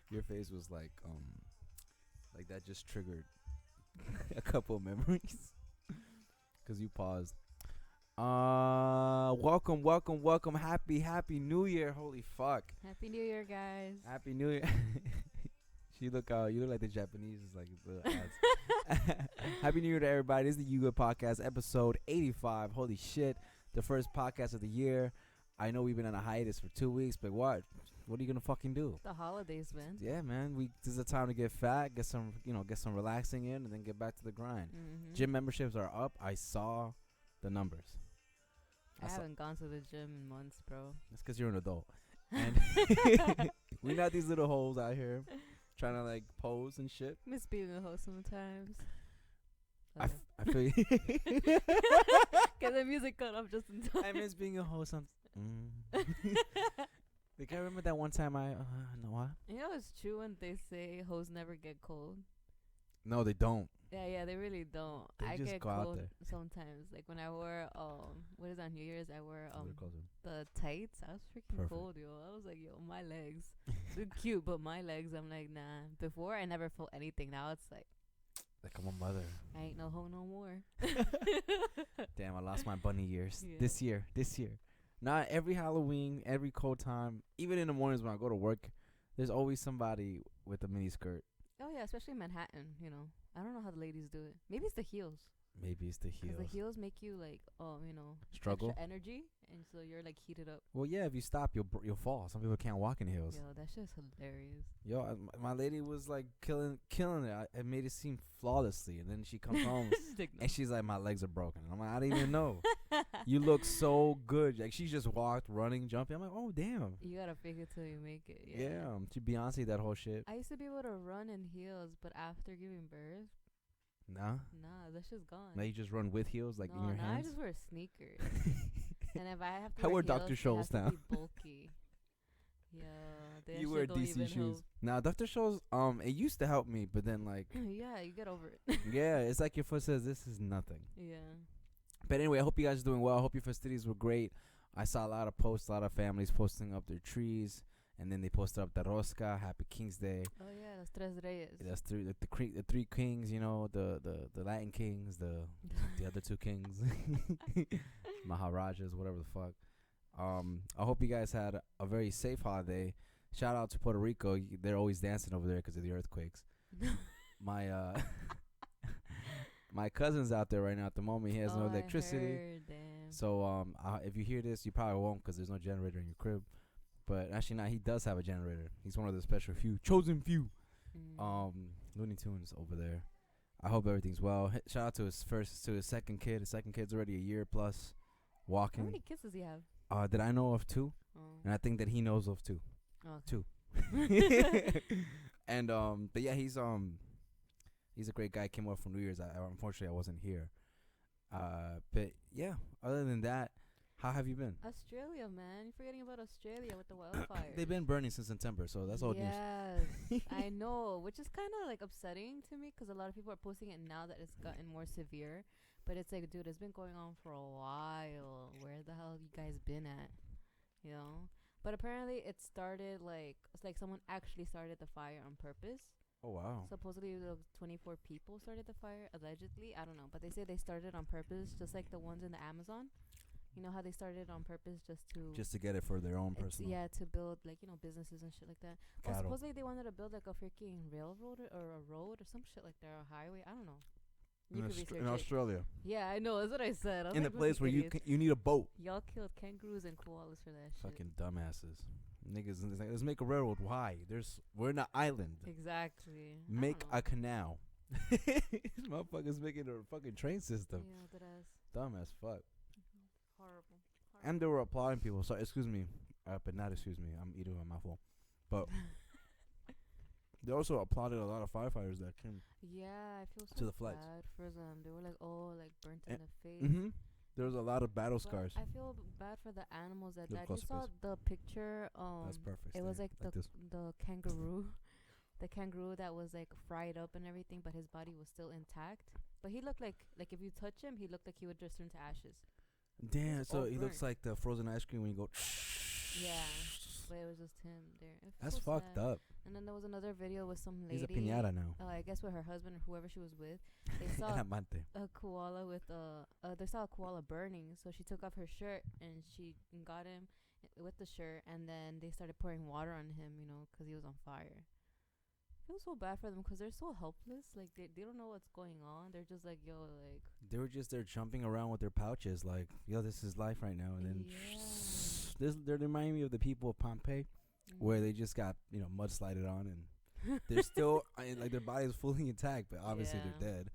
Your face was like that just triggered a couple of memories because you paused. Welcome. Happy New Year. Holy fuck. Happy New Year, guys. Happy New Year. You look like the Japanese. It's like the ads. Happy New Year to everybody. This is the Good Podcast EP085. Holy shit. The first podcast of the year. I know we've been on a hiatus for 2 weeks, but what? What are you gonna fucking do? The holidays, man. Yeah, man. This is a time to get fat, get some relaxing in, and then get back to the grind. Mm-hmm. Gym memberships are up. I saw the numbers. I haven't gone to the gym in months, bro. That's because you're an adult. And we got these little hoes out here trying to like pose and shit. Miss being a host sometimes. I feel you. Get the music cut off just in time. I miss being a host. Like, I remember that one time no what? You know it's true when they say hoes never get cold. No, they don't. Yeah, they really don't. They I just get go out cold there. sometimes. Like when I wore what is on New Year's? I wore What are they called? the tights. I was freaking Perfect. cold, yo. I was like, yo, my legs. They're cute, but my legs, I'm like, nah. Before I never felt anything. Now it's like I'm a mother. I ain't no hoe no more. Damn, I lost my bunny years. Yeah. This year. Not every Halloween, every cold time, even in the mornings when I go to work, there's always somebody with a mini skirt. Oh yeah, especially in Manhattan. You know, I don't know how the ladies do it. Maybe it's the heels. Maybe it's the heels. Because the heels make you like, Struggle. extra energy, and so you're like heated up. Well, yeah, if you stop, you'll fall. Some people can't walk in heels. Yo, that shit's hilarious. Yo, my lady was like killing it. I made it seem flawlessly, and then she comes home and she's like, my legs are broken. And I'm like, I didn't even know. You look so good. Like she just walked, running, jumping. I'm like, oh damn. You gotta fake it till you make it. Yeah, she Beyonce that whole shit. I used to be able to run in heels, but after giving birth, Nah, that shit's gone. now you just run with heels like in your I hands. just wear sneakers. And if I have to I wear wear Dr. heels, Scholl's they have now. to be bulky. Yeah, You wear DC shoes. Now, Dr. Scholl's, it used to help me, but then like, Yeah, you get over it. yeah, it's like your foot says this is nothing. Yeah. But anyway, I hope you guys are doing well. I hope your festivities were great. I saw a lot of posts, a lot of families posting up their trees, and then they posted up the rosca, Happy King's Day. Oh yeah, los tres reyes. That's the three kings, the Latin kings, the other two kings, Maharajas, whatever the fuck. I hope you guys had a very safe holiday. Shout out to Puerto Rico. They're always dancing over there because of the earthquakes. My cousin's out there right now at the moment. He has no electricity. I heard, damn. So if you hear this, you probably won't because there's no generator in your crib. But actually, he does have a generator. He's one of the special few, chosen few. Looney Tunes over there. I hope everything's well. Shout out to his second kid. His second kid's already a year plus walking. How many kids does he have? That I know of 2, Oh. and I think that he knows of 2. Okay. 2. And but yeah, he's a great guy. Came up for New Year's. Unfortunately I wasn't here. But yeah, other than that, how have you been? Australia, man. You're forgetting about Australia with the wildfires. They've been burning since September, so that's old news. Yes, I know, which is kind of like upsetting to me because a lot of people are posting it now that it's gotten more severe. But it's like, dude, it's been going on for a while. Where the hell have you guys been at? You know? But apparently it started it's like someone actually started the fire on purpose. Oh wow. Supposedly 24 people started the fire, allegedly. I don't know. But they say they started on purpose, just like the ones in the Amazon. You know how they started on purpose just to get it for their own personal. Yeah, to build businesses and shit like that. Well, supposedly they wanted to build like a freaking railroad or a road or some shit like that, or a highway. I don't know. You could research in it. Australia. Yeah, I know. That's what I said. I was In like, the place where you need a boat. y'all killed kangaroos and koalas for that shit. Fucking dumbasses. Niggas, it's like, let's make a railroad. Why? We're in an island. Exactly. Make a canal. These motherfuckers making a fucking train system. Yeah, that ass. Dumb as fuck. Horrible. And they were applauding people. So excuse me, but not excuse me. I'm eating my mouthful. But they also applauded a lot of firefighters that came. Yeah, I feel so To the flights. bad for them. They were like, burnt in the face. Mm-hmm. There was a lot of battle But scars. I feel bad for the animals that Look died. close You to saw face. the picture. That's perfect. It was like this. the kangaroo, the kangaroo that was like fried up and everything, but his body was still intact. But he looked like if you touch him, he looked like he would just turn to ashes. Damn, so all he looks burnt. like the frozen ice cream when you go. Yeah, but it was just him there. That's fucked up. And then there was another video with some lady. He's a piñata now. I guess with her husband or whoever she was with. They saw a koala with they saw a koala burning. So she took off her shirt and she got him with the shirt. And then they started pouring water on him, you know, because he was on fire. I feel so bad for them because they're so helpless. Like, they don't know what's going on. They're just like, yo, like. They were just there jumping around with their pouches like, yo, this is life right now. And then they remind me of the people of Pompeii where they just got, you know, mudslided on. And they're still, like, their body is fully intact, but obviously they're dead.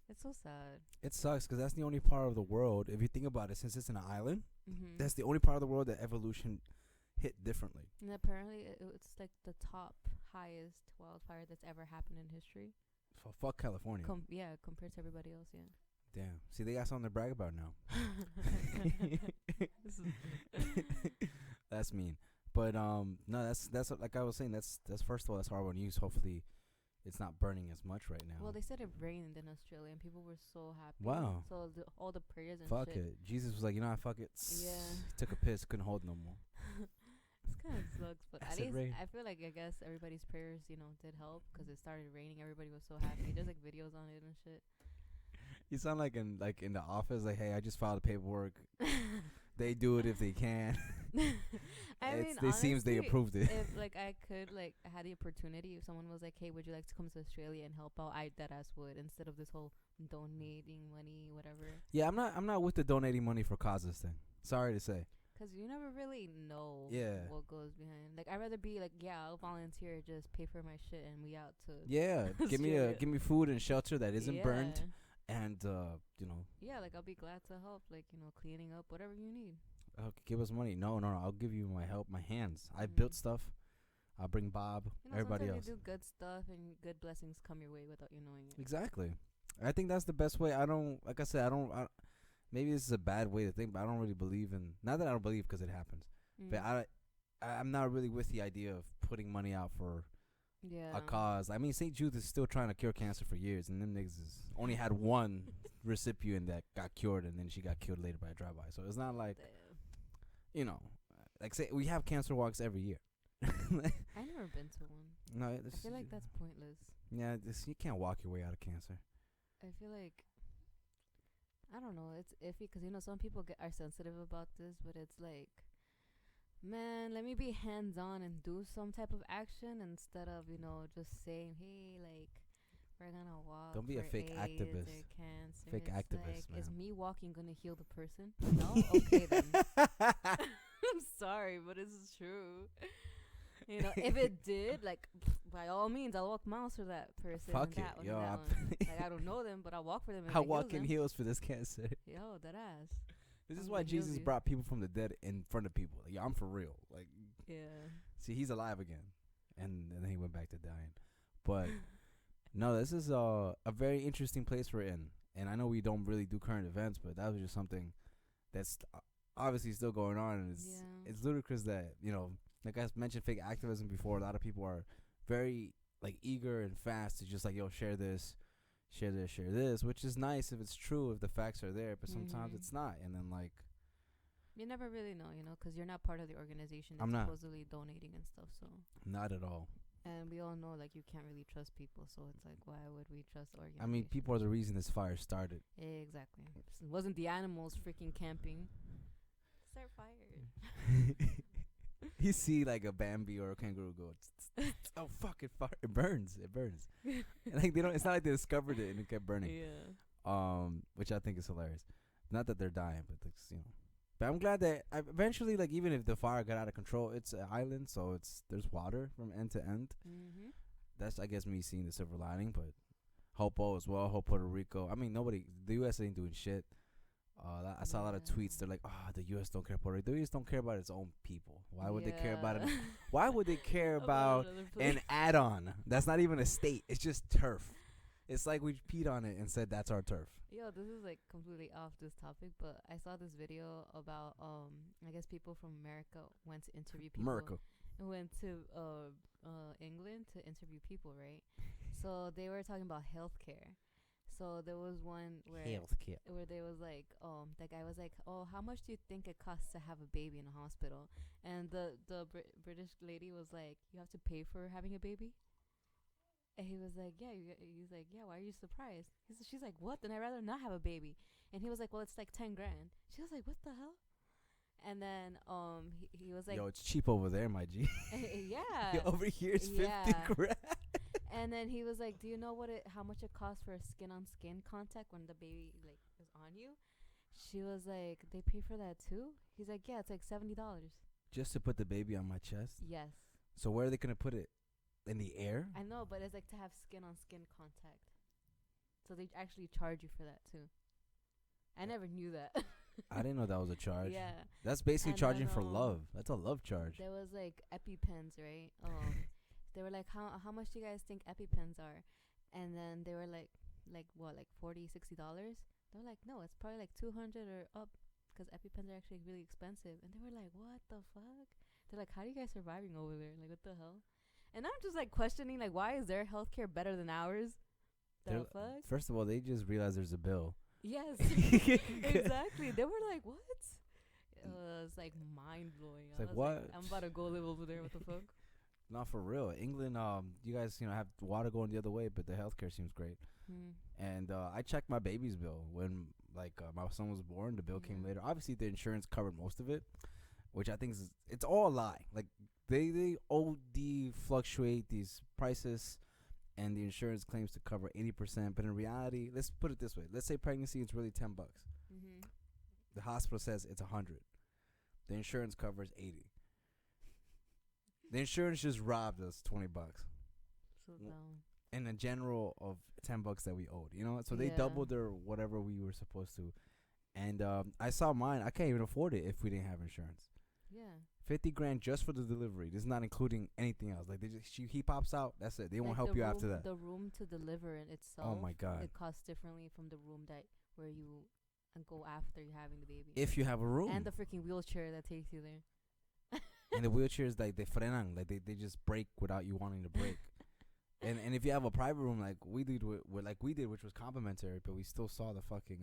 It's so sad. It sucks because that's the only part of the world, if you think about it, since it's an island, that's the only part of the world that evolution hit differently. And apparently it's like the top highest wildfire that's ever happened in history. Fuck California. Compared to everybody else, yeah. Damn. See, they got something to brag about now. That's mean. But no, that's like I was saying, that's first of all, that's horrible news. Hopefully it's not burning as much right now. Well, they said it rained in Australia and people were so happy. Wow. So all the prayers and fuck shit. it. Jesus was like, you know what, fuck it. Yeah. Took a piss, couldn't hold no more. This kind of sucks, but at least rain. I feel like, I guess everybody's prayers, you know, did help because it started raining. Everybody was so happy. There's like videos on it and shit. You sound like in the office, like, hey, I just filed the paperwork. They do it if they can. I mean, it seems they approved it. If like I could, like, I had the opportunity, if someone was like, hey, would you like to come to Australia and help out, I deadass would, instead of this whole donating money, whatever. Yeah, I'm not with the donating money for causes thing. Sorry to say. Because you never really know what goes behind. Like, I'd rather be like, yeah, I'll volunteer, just pay for my shit, and we out to. Yeah, give me food and shelter that isn't burned, and you know. Yeah, like, I'll be glad to help, like, you know, cleaning up, whatever you need. Give us money. No, I'll give you my help, my hands. I built stuff. I'll bring Bob, you know, everybody else. You do good stuff, and good blessings come your way without you knowing it. Exactly. I think that's the best way. I don't, like I said, maybe this is a bad way to think, but I don't really believe in. Not that I don't believe, because it happens, but I'm not really with the idea of putting money out for a cause. I mean, St. Jude is still trying to cure cancer for years, and them niggas only had one recipient that got cured, and then she got killed later by a drive-by. So it's not like, you know, like, say we have cancer walks every year. I've never been to one. No, I feel like that's pointless. Yeah, you can't walk your way out of cancer. I feel like, I don't know, it's iffy because, you know, some people are sensitive about this, but it's like, man, let me be hands-on and do some type of action instead of, you know, just saying, hey, like, we're gonna walk. Don't be a fake AIDS activist. Or cancer. Fake activist, like, man. Is me walking gonna heal the person? No? Okay, then. I'm sorry, but this is true. You know, if it did, like, by all means, I'll walk miles for that person. Fuck that it, one, yo. that one. Like, I don't know them, but I'll walk for them. I'll walk in heels for this cancer. Yo, that ass. This is why Jesus brought people from the dead in front of people. Like, I'm for real. Like, yeah. See, he's alive again, and then he went back to dying. But no, this is a very interesting place we're in, and I know we don't really do current events, but that was just something that's obviously still going on, and it's ludicrous that, you know, like I mentioned, fake activism before. A lot of people are very, like, eager and fast to just, like, yo, share this, which is nice if it's true, if the facts are there, but sometimes it's not, and then, like, you never really know, you know, because you're not part of the organization that's supposedly donating and stuff, so. Not at all. And we all know, like, you can't really trust people, so it's like, why would we trust organizations? I mean, people are the reason this fire started. Exactly. It wasn't the animals freaking camping. Start fire. You see, like, a Bambi or a kangaroo go, oh, fuck, it burns. Like, they don't. It's not like they discovered it and it kept burning. Yeah. Which I think is hilarious. Not that they're dying, but it's, you know. But I'm glad that eventually, like, even if the fire got out of control, it's an island, so there's water from end to end. That's, I guess, me seeing the silver lining. But Hopo as well, Hopo, Puerto Rico. I mean, the U.S. ain't doing shit. I saw a lot of tweets. They're like, the U.S. don't care about Puerto Rico. The U.S. don't care about its own people. Why would they care about it? Why would they care about an add-on? That's not even a state. It's just turf. It's like we peed on it and said that's our turf. Yo, this is, like, completely off this topic, but I saw this video about I guess people from America went to interview people. Went to England to interview people, right? So they were talking about healthcare. So there was one where Healthcare. there was like that guy was like, oh, how much do you think it costs to have a baby in a hospital? And the British lady was like, you have to pay for having a baby. And he was like, yeah. He's like, yeah. Why are you surprised? She's like, what? Then I'd rather not have a baby. And he was like, well, it's like 10 grand. She was like, what the hell? And then he was like, yo, it's cheap over there, my G. Yeah. Over here it's 50 grand. And then he was like, do you know how much it costs for a skin-on-skin contact when the baby like is on you? She was like, they pay for that too? He's like, yeah, it's like $70. Just to put the baby on my chest? Yes. So where are they going to put it? In the air? I know, but it's like to have skin-on-skin contact. So they actually charge you for that too. I never knew that. I didn't know that was a charge. Yeah. That's basically And charging then, for love. That's a love charge. There was like EpiPens, right? They were like, how much do you guys think EpiPens are? And then they were like what, like $40, $60? They're like, no, it's probably like 200 or up, because EpiPens are actually really expensive. And they were like, what the fuck? They're like, how are you guys surviving over there? Like, what the hell? And I'm just like questioning, like, why is their healthcare better than ours? The fuck? First of all, they just realized there's a bill. Yes, exactly. They were like, what? It's like mind blowing. It's like, what? I'm about to go live over there. What the fuck? Not for real. England, you guys, have water going the other way, but the healthcare seems great. And I checked my baby's bill when, my son was born. The bill came later. Obviously, the insurance covered most of it, which I think it's all a lie. Like, they OD fluctuate these prices, and the insurance claims to cover 80%. But in reality, let's put it this way. Let's say pregnancy is really $10. The hospital says it's 100. The insurance covers 80. The insurance just robbed us $20. So dumb. In a general of $10 that we owed, so they doubled their whatever we were supposed to. And I saw mine. I can't even afford it if we didn't have insurance. Yeah. 50 grand just for the delivery. This is not including anything else. Like, he pops out. That's it. They won't help you after that. The room to deliver in itself. Oh my God. It costs differently from the room where you go after you having the baby. If you have a room. And the freaking wheelchair that takes you there. And the wheelchairs, like, they frenan, like they just break without you wanting to break. And if you have a private room like we did, which was complimentary, but we still saw the fucking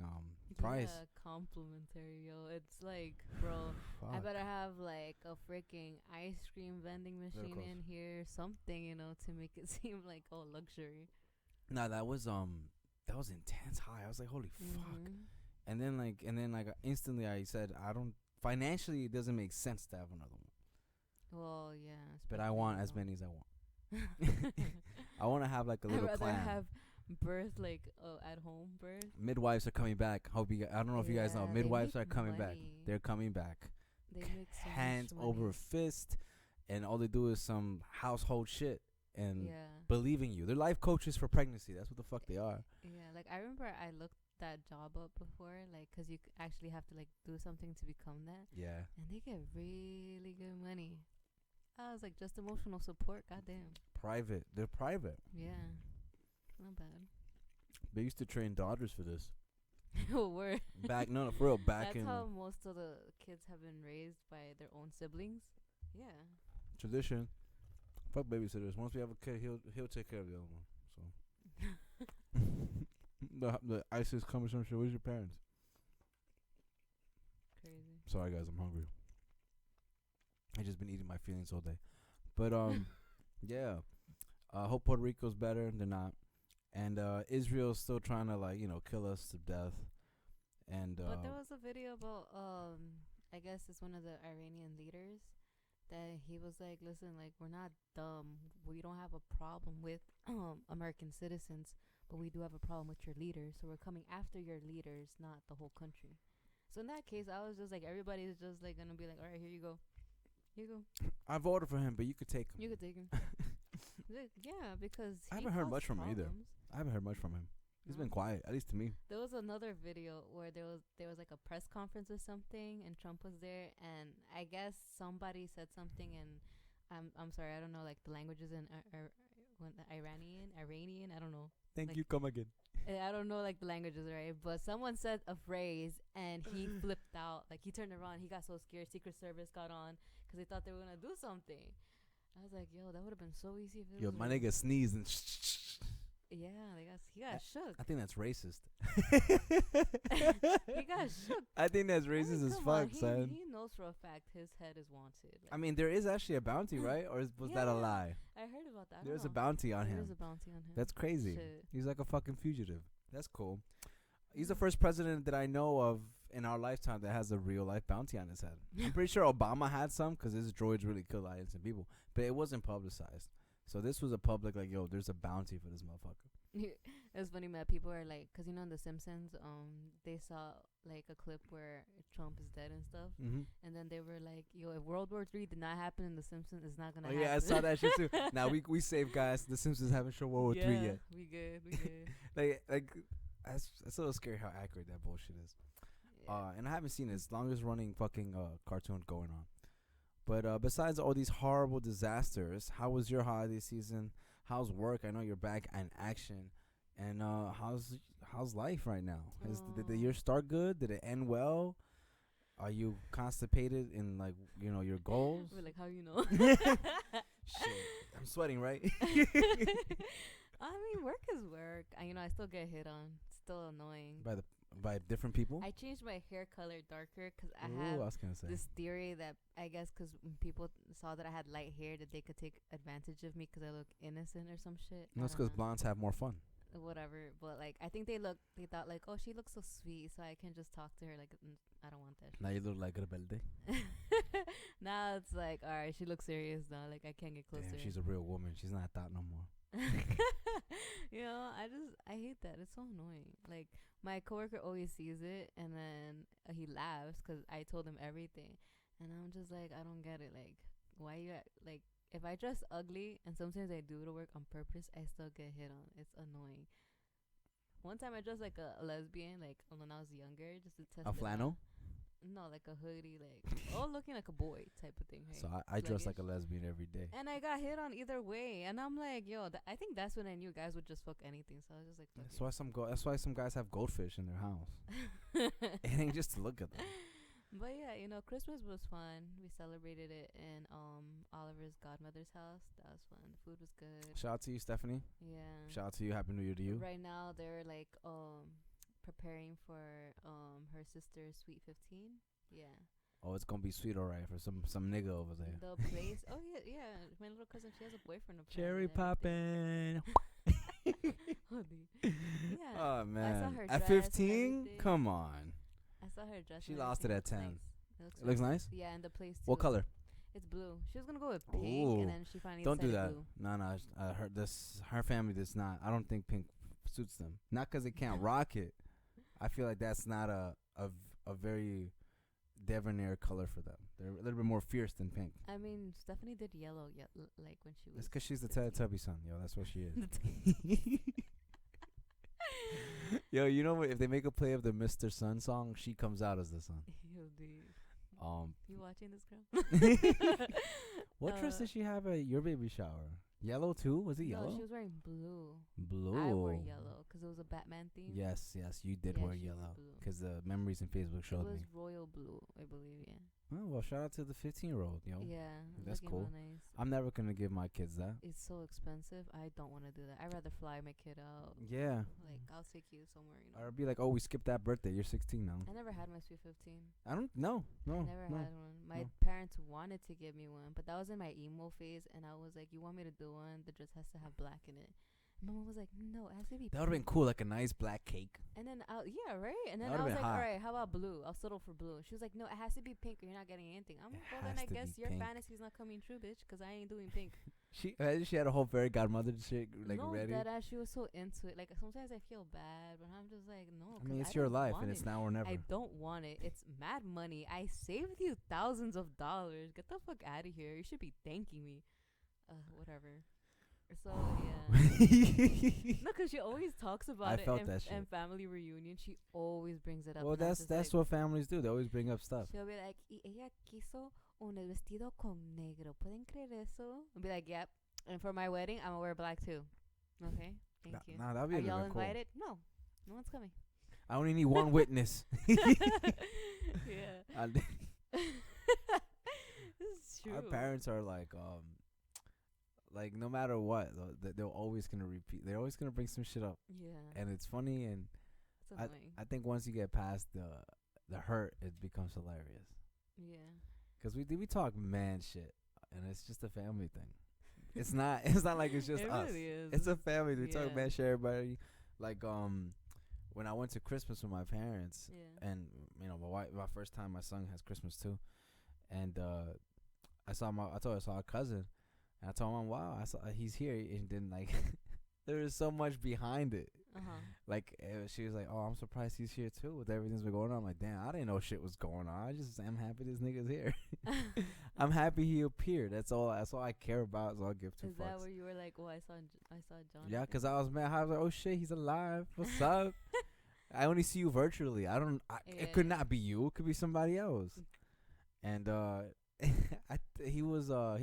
price. Yeah, complimentary, yo. It's like, bro, I better have like a freaking ice cream vending machine in here, something, to make it seem like luxury. No, that was intense high. I was like, holy fuck. And then instantly I said, financially it doesn't make sense to have another one. Well, yeah. But I want as many as I want. I want to have like a little I'd rather clan. have birth at home birth. Midwives are coming back. I don't know if you guys know. Midwives are coming back. Money. They're coming back. They make so hands much over money. fist, and all they do is some household shit and Yeah. believing you. They're life coaches for pregnancy. That's what the fuck they are. Yeah, like I remember I looked that job up before, like, because you actually have to like do something to become that. Yeah. And they get really good money. I was like, just emotional support. Goddamn. Private. They're private. Yeah. Not bad. They used to train daughters for this. Word. No, for real. Back That's in how most of the kids have been raised, by their own siblings. Yeah. tradition. Fuck babysitters. Once we have a kid, he'll take care of the other one. So the ISIS coming some shit. Where's your parents? Crazy. Sorry guys, I'm hungry. I just been eating my feelings all day. But yeah. Hope Puerto Rico's better. They're not. And Israel's still trying to kill us to death. And but there was a video about I guess it's one of the Iranian leaders that he was like, listen, like, we're not dumb. We don't have a problem with American citizens, but we do have a problem with your leaders. So we're coming after your leaders, not the whole country. So in that case, I was just like, everybody's just like gonna be like, all right, here you go. Here you go. I voted for him, but you could take him. You could take him. Yeah, because I haven't heard much from him either. I haven't heard much from him. He's been quiet, at least to me. There was another video where there was like a press conference or something, and Trump was there, and I guess somebody said something, and I'm sorry, I don't know like the languages in Iranian, I don't know. Thank you. Come again. I don't know like the languages, right? But someone said a phrase, and he flipped out. Like he turned around, he got so scared. Secret Service got on because they thought they were gonna do something. I was like, yo, that would have been so easy if it was my nigga sneezed and Yeah, he got shook. I think that's racist. He got shook. I think that's racist as fuck, son. He knows for a fact his head is wanted. I mean, there is actually a bounty, right? Or was that a lie? I heard about that. There's a bounty on him. There's a bounty on him. That's crazy. Shit. He's like a fucking fugitive. That's cool. He's the first president that I know of in our lifetime that has a real life bounty on his head. I'm pretty sure Obama had some because his droids really killed innocent people, but it wasn't publicized. So this was a public, like, yo, there's a bounty for this motherfucker. It was funny, man. People are like, because, you know, in The Simpsons, they saw, like, a clip where Trump is dead and stuff. Mm-hmm. And then they were like, yo, if World War III did not happen in The Simpsons, it's not going to happen. Yeah, I saw that shit, too. Now, we save, guys. The Simpsons haven't shown World War III yet. We good. like, that's a little scary how accurate that bullshit is. Yeah. And I haven't seen it. It's longest running fucking cartoon going on. But besides all these horrible disasters, how was your holiday season? How's work? I know you're back in action. And how's life right now? Did the year start good? Did it end well? Are you constipated in, like, you know, your goals? We're like, how you know? Shit, I'm sweating, right? I mean, work is work. I still get hit on. It's still annoying. By different people? I changed my hair color darker because I was gonna say. this theory that I guess because people saw that I had light hair that they could take advantage of me because I look innocent or some shit. No, it's because blondes have more fun. Whatever, but like I think they thought like, oh, she looks so sweet, so I can just talk to her like I don't want that shit. Now you look like Rebelde. Now it's like, all right, she looks serious now. Like I can't get close to her. She's a real woman. She's not that no more. You know, I hate that. It's so annoying. Like my coworker always sees it and then he laughs because I told him everything, and I'm just like, I don't get it. Like why you like. If I dress ugly, and sometimes I do to work on purpose, I still get hit on. It's annoying. One time I dressed like a lesbian, like when I was younger, just to test a flannel? No, like a hoodie, like looking like a boy type of thing. Right? So I dress like a lesbian every day. And I got hit on either way, and I'm like, yo, I think that's when I knew guys would just fuck anything. So I was just like, that's why some guys have goldfish in their house. It ain't just to look at them. But yeah, Christmas was fun. We celebrated it in Oliver's godmother's house. That was fun. The food was good. Shout out to you, Stephanie. Yeah. Shout out to you. Happy New Year to you. Right now they're like preparing for her sister's sweet 15. Yeah. Oh, it's gonna be sweet, alright, for some nigga over there. The place. Oh yeah. My little cousin, she has a boyfriend. Cherry poppin'. Yeah. Oh man. I saw her at 15? Come on. I saw her dress. She lost it at 10. Nice. It looks nice? Yeah, and the place too. What color? It's blue. She was gonna go with pink, Ooh. and then she finally Don't do that. blue. No. Her family does not. I don't think pink suits them. Not because they can't rock it. I feel like that's not a very debonair color for them. They're a little bit more fierce than pink. I mean, Stephanie did yellow, like when she was. It's because she's the Teletubby son, yo. That's what she is. Yo, you know what? If they make a play of the Mr. Sun song, she comes out as the sun. You watching this, girl? What dress did she have at your baby shower? Yellow too? Was it yellow? No, she was wearing blue. Blue. I wore yellow because it was a Batman theme. Yes, you did wear yellow because the memories in Facebook showed me. It was royal blue, I believe. Yeah. Oh well, shout out to the 15-year-old, yo. Yeah, that's cool. Nice. I'm never gonna give my kids that. It's so expensive. I don't want to do that. I'd rather fly my kid out. Yeah. Like I'll take you somewhere. Or be like, oh, we skipped that birthday. You're 16 now. I never had my sweet 15. I don't. No. I never had one. My parents wanted to give me one, but that was in my emo phase, and I was like, "You want me to do one? The dress has to have black in it." My mom was like, "No, it has to be." That would have been cool, like a nice black cake. And then, yeah, right. And then I was like, "All right, how about blue? I'll settle for blue." She was like, "No, it has to be pink, or you're not getting anything." I'm like, "Well, then I guess your fantasy's not coming true, bitch, because I ain't doing pink." She had a whole fairy godmother shit like ready. No, she was so into it. Like sometimes I feel bad, but I'm just like, no. I mean, it's your life, and it's now or never. I don't want it. It's mad money. I saved you thousands of dollars. Get the fuck out of here. You should be thanking me. Whatever. So yeah, no, because she always talks about it and family reunion. She always brings it up. Well, that's like, what families do. They always bring up stuff. She'll be like, "Y ella quiso un vestido con negro. ¿Pueden creer eso?" I'll be like, "Yep." And for my wedding, I'm gonna wear black too. Okay, thank you. Nah, that'd be Are y'all invited? Cool. No one's coming. I only need one witness. Yeah. This is true. Our parents are like, like no matter what, they're always gonna repeat. They're always gonna bring some shit up, Yeah. and it's funny. And It's annoying. I think once you get past the hurt, it becomes hilarious. Yeah. Cause we talk man shit, and it's just a family thing. It's not like it's just It us. really is. It's a family. We talk Yeah. man shit. Everybody, like when I went to Christmas with my parents, Yeah. and you know my first time my son has Christmas too, and I saw a cousin, and I told him, wow, he's here, and then like there is so much behind it. Like she was like, oh, I'm surprised he's here too with everything's been going on. I'm like, damn, I didn't know shit was going on. I'm happy this nigga's here. I'm happy he appeared. That's all I care about. Is I'll give two fucks. Is that where you were like, oh, I saw John? Yeah, cause I was mad. I was like, oh shit, he's alive. What's up? I only see you virtually. It could not be you. It could be somebody else. And he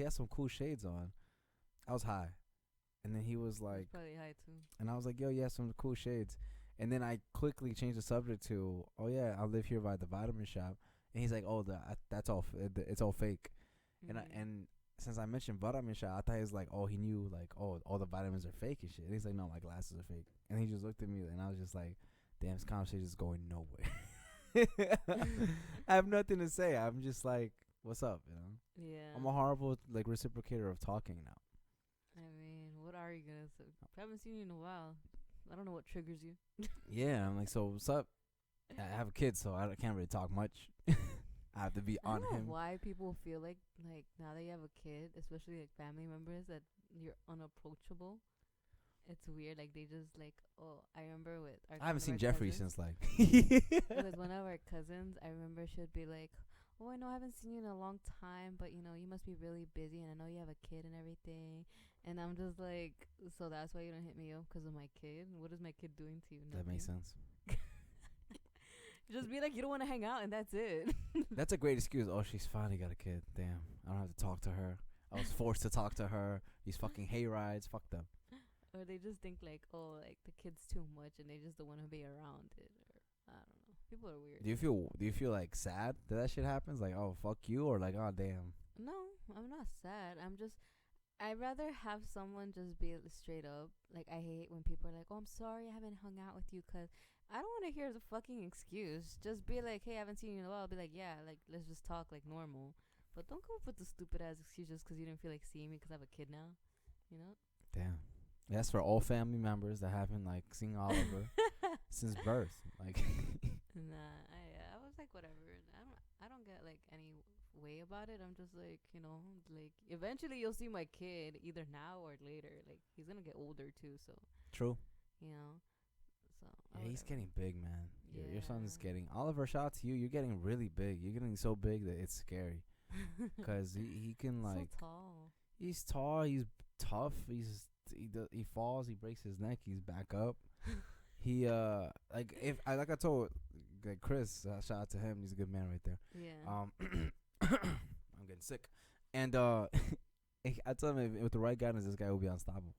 had some cool shades on. I was high. And then he was like, probably high too. And I was like, yo, yeah, some cool shades. And then I quickly changed the subject to, oh yeah, I live here by the vitamin shop. And he's like, oh, that's all, it's all fake. And since I mentioned vitamin shop, I thought he was like, oh, he knew like, oh, all the vitamins are fake and shit. And he's like, no, my glasses are fake. And he just looked at me, and I was just like, damn, this conversation is going nowhere. I have nothing to say. I'm just like, what's up, you know? Yeah. I'm a horrible like reciprocator of talking now. I mean, what are you gonna say? I haven't seen you in a while. I don't know what triggers you. Yeah, I'm like, so what's up? I have a kid, so I can't really talk much. I have to be I on don't know him. why people feel like now that you have a kid, especially like family members, that you're unapproachable. It's weird. Like they just like, oh, I remember with our I haven't seen Jeffrey since like. with one of our cousins. I remember she would be like, oh, I know I haven't seen you in a long time, but you know you must be really busy, and I know you have a kid and everything. And I'm just like, so that's why you don't hit me up because of my kid? What is my kid doing to you? That makes sense. Just be like, you don't want to hang out, and that's it. That's a great excuse. Oh, she's finally got a kid. Damn, I don't have to talk to her. I was forced to talk to her. These fucking hay rides. Fuck them. Or they just think like, oh, like the kid's too much, and they just don't want to be around it. Or I don't know. People are weird. Do you feel like sad that shit happens? Like, oh, fuck you, or like, oh, damn. No, I'm not sad. I'd rather have someone just be straight up. Like, I hate when people are like, oh, I'm sorry I haven't hung out with you, because I don't want to hear the fucking excuse. Just be like, hey, I haven't seen you in a while. I'll be like, yeah, like, let's just talk like normal. But don't come up with the stupid-ass excuses because you didn't feel like seeing me because I have a kid now. You know? Damn. That's for all family members that haven't, like, seen Oliver since birth. Like, nah, I was like, whatever. I don't get, like, any way about it. I'm just like, you know, like, eventually you'll see my kid either now or later. Like, he's gonna get older too, so true. you know. So Yeah, he's getting big, man. Your son's Yeah. getting... Oliver, shout out to you. You're getting really big. You're getting so big that it's scary. Because he can, like... so tall. He's tall. He's tough. He falls. He breaks his neck. He's back up. He, like I told like Chris, shout out to him. He's a good man right there. Yeah. I'm getting sick. And I told him if with the right guidance, this guy will be unstoppable.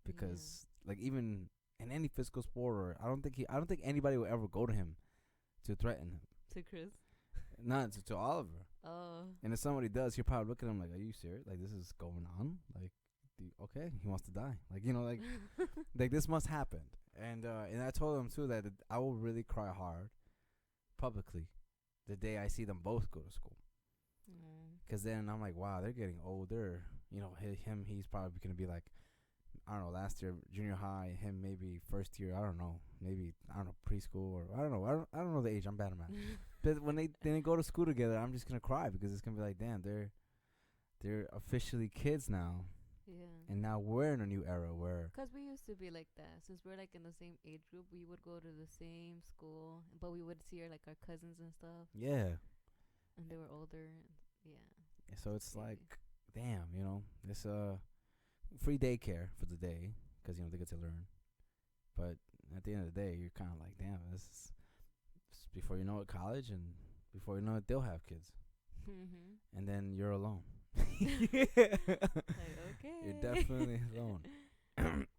Because like even in any physical sport, or I don't think anybody will ever go to him to threaten him. To Chris. Not to Oliver. Oh. And if somebody does, he'll probably look at him like, "Are you serious? Like this is going on? Like, okay, he wants to die. Like like this must happen." And I told him too that I will really cry hard, publicly, the day I see them both go to school. Because then I'm like, wow, they're getting older. You know, he's probably gonna be like, I don't know, last year junior high, him maybe first year, I don't know, maybe preschool, or I don't know the age. I'm bad at math. But when they go to school together, I'm just gonna cry because it's gonna be like, damn, they're officially kids now. Yeah. And now we're in a new era where... Because we used to be like that. Since we're like in the same age group, we would go to the same school, but we would see like our cousins and stuff. Yeah. And they were older. And yeah. So it's like, damn, you know, it's free daycare for the day because, you know, they get to learn. But at the end of the day, you're kind of like, damn, this is before you know it, college, and before you know it, they'll have kids. Mm-hmm. And then you're alone. Like, okay. You're definitely alone.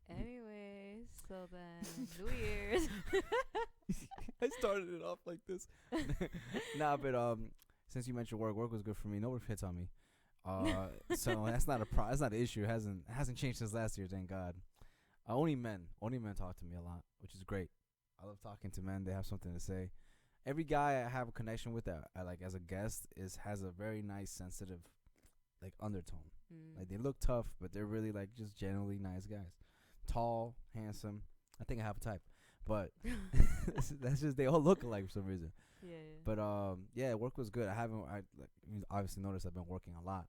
Anyways, so then New Year's. I started it off like this. Nah, but since you mentioned work was good for me. Nobody hits on me. So that's not that's not an issue. It hasn't changed since last year, thank God. Only men talk to me a lot, which is great. I love talking to men. They have something to say. Every guy I have a connection with that I like as a guest has a very nice, sensitive, like undertone. Like they look tough, but they're really like just generally nice guys. Tall, handsome. I think I have a type, but that's just they all look alike for some reason. Yeah. But yeah, work was good. You obviously noticed I've been working a lot.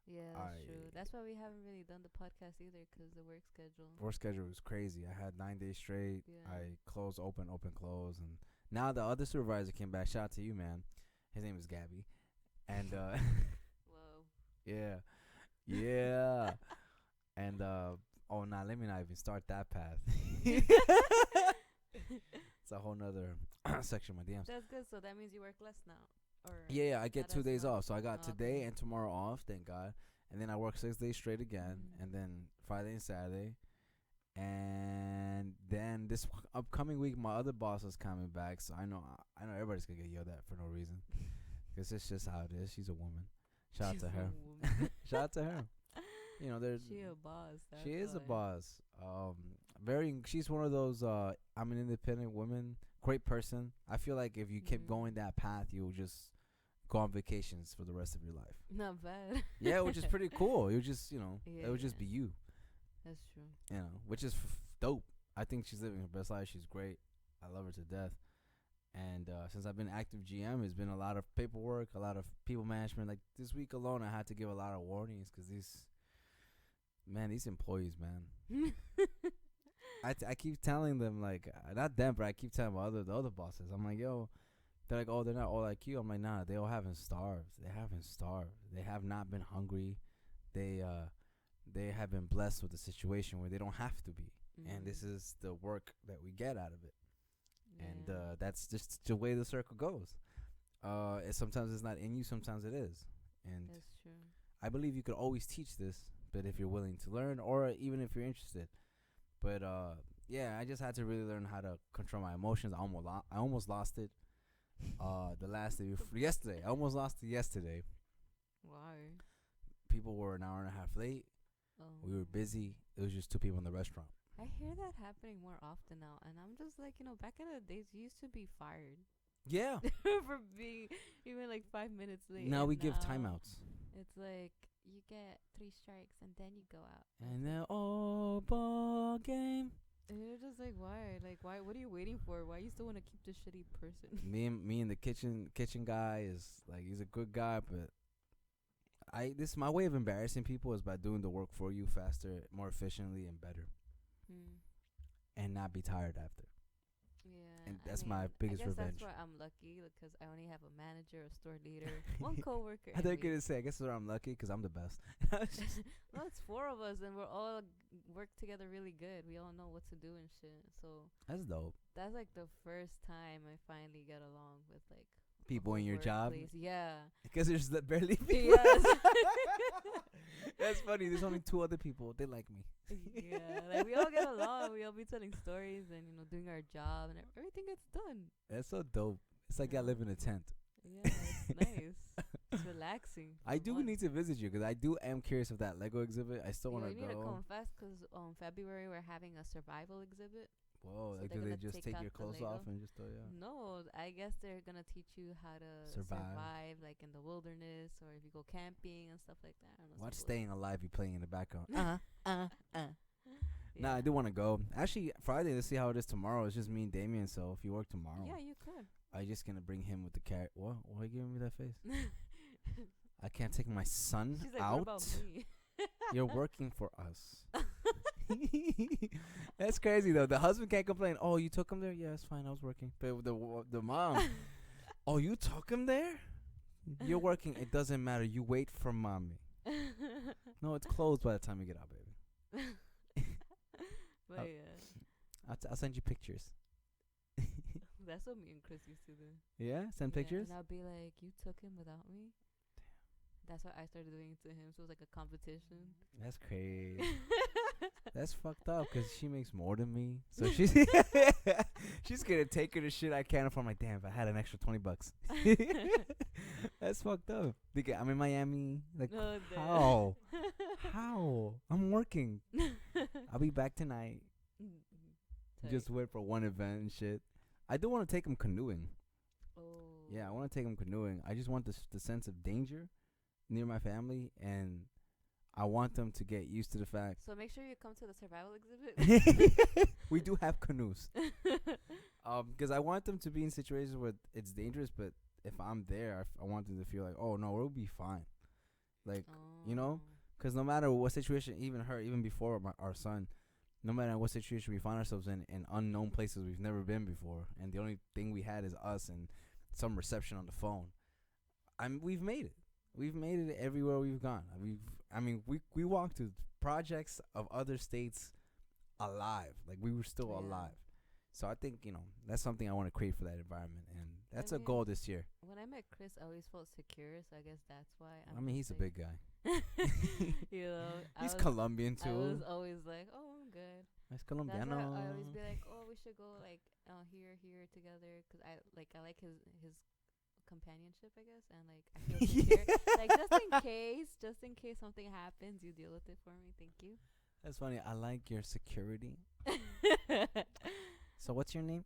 Yeah, that's true. That's why we haven't really done the podcast either, because the work schedule. Work schedule was crazy. I had 9 days straight. Yeah. I closed, open, close, and now the other supervisor came back. Shout out to you, man. His name is Gabby, and Whoa. yeah, and let me not even start that path. It's a whole nother section of my DMs. That's good. So that means you work less now. Or Yeah, I get 2 days much. off. So I got today Okay. and tomorrow off, thank God. And then I work 6 days straight again, and then Friday and Saturday. And then this upcoming week, my other boss is coming back, so I know everybody's gonna get yelled at for no reason, because it's just how it is. She's a woman. Shout out to her. Shout out to her. You know, there's She a boss. she is a why. boss. She's one of those. I'm an independent woman, great person. I feel like if you keep going that path, you'll just go on vacations for the rest of your life. Not bad. Yeah, which is pretty cool. It would just, it would just be you. That's true. You know, which is dope. I think she's living her best life. She's great. I love her to death. And since I've been active GM, it's been a lot of paperwork, a lot of people management. Like this week alone, I had to give a lot of warnings because these employees, man. I keep telling them, like, not them, but I keep telling the other bosses. I'm like, yo, they're like, oh, they're not all like you. I'm like, nah, they all haven't starved. They haven't starved. They have not been hungry. They have been blessed with a situation where they don't have to be. And this is the work that we get out of it. Yeah. And that's just the way the circle goes. Sometimes it's not in you, sometimes it is. And That's true. I believe you could always teach this, but if you're willing to learn, or even if you're interested. But yeah, I just had to really learn how to control my emotions. I almost lost it. The last day yesterday. I almost lost it yesterday. Why? People were an hour and a half late. Oh. We were busy. It was just 2 people in the restaurant. I hear that happening more often now, and I'm just like, back in the days, you used to be fired Yeah. for being even like 5 minutes late. Now and we give timeouts. It's like you get 3 strikes and then you go out. And then ball game. And you're just like, why? Like, why? What are you waiting for? Why you still want to keep this shitty person? me and the kitchen guy is like, he's a good guy, but this my way of embarrassing people is by doing the work for you faster, more efficiently, and better, and not be tired after. Yeah, And that's my biggest I guess revenge. That's why I'm lucky, because I only have a manager, a store leader, one coworker. I think gonna say, I guess I'm lucky because I'm the best. No, it's 4 of us, and we're all work together really good. We all know what to do and shit. So That's dope. that's like the first time I finally get along with like People in your job, workplace. Yeah. because there's barely people. Yes. That's funny. There's only 2 other people. They like me. Yeah, like we all get along. We all be telling stories and doing our job, and everything gets done. That's so dope. It's like I live in a tent. Yeah, it's nice. It's relaxing. I for do once. need to visit you because am curious of that Lego exhibit. I still want to You need to go. come fast, because February we're having a survival exhibit. Whoa! So Like, they're do they gonna just take take your out the clothes Lego? off and just throw you out? No, I guess they're gonna teach you how to survive like in the wilderness, or if you go camping and stuff like that. I don't know, Watch some Staying Alive be playing in the background. bullshit. Nah, I do want to go. Actually, Friday, let's see how it is tomorrow. It's just me and Damien, so if you work tomorrow, Yeah, you could. I just gonna bring him with the carrot. What? Why are you giving me that face? I can't take my son She's like, out. what about me? You're working for us. That's crazy though. The husband can't complain. Oh, you took him there? Yeah, it's fine. I was working. But the mom. Oh, you took him there? You're working. It doesn't matter. You wait for mommy. No, it's closed by the time you get out, baby. But yeah, I'll send you pictures. that's what me and Chris used to do. Yeah, send Yeah, pictures. and I'll be like, you took him without me? That's what I started doing to him. So it was like a competition. That's crazy. That's fucked up because she makes more than me. So she's She's gonna take her to shit I can't afford. I'm like, damn, if I had an extra $20. That's fucked up. I'm in Miami. Like, how? How? I'm working. I'll be back tonight. Just wait for one event and shit. I do want to take him canoeing. Oh. Yeah, I want to take him canoeing. I just want the sense of danger near my family, and I want them to get used to the fact. So make sure you come to the survival exhibit. We do have canoes. Because I want them to be in situations where it's dangerous, but if I'm there, I want them to feel like, oh, no, we'll be fine. Like, you know? Because no matter what situation, even before our son, no matter what situation we find ourselves in unknown places we've never been before, and the only thing we had is us and some reception on the phone, we've made it. We've made it everywhere we've gone. We walked to projects of other states alive. Like, we were still alive. So I think, that's something I want to create for that environment. And that's a goal this year. When I met Chris, I always felt secure. So I guess that's why. He's a big guy. He's Colombian, too. I was always like, oh, I'm good. He's Colombiano. That's why I always be like, oh, we should go, like, here together. Because I like his companionship, I guess, and like I feel secure. Like just in case something happens, you deal with it for me. Thank you. That's funny. I like your security. So what's your name?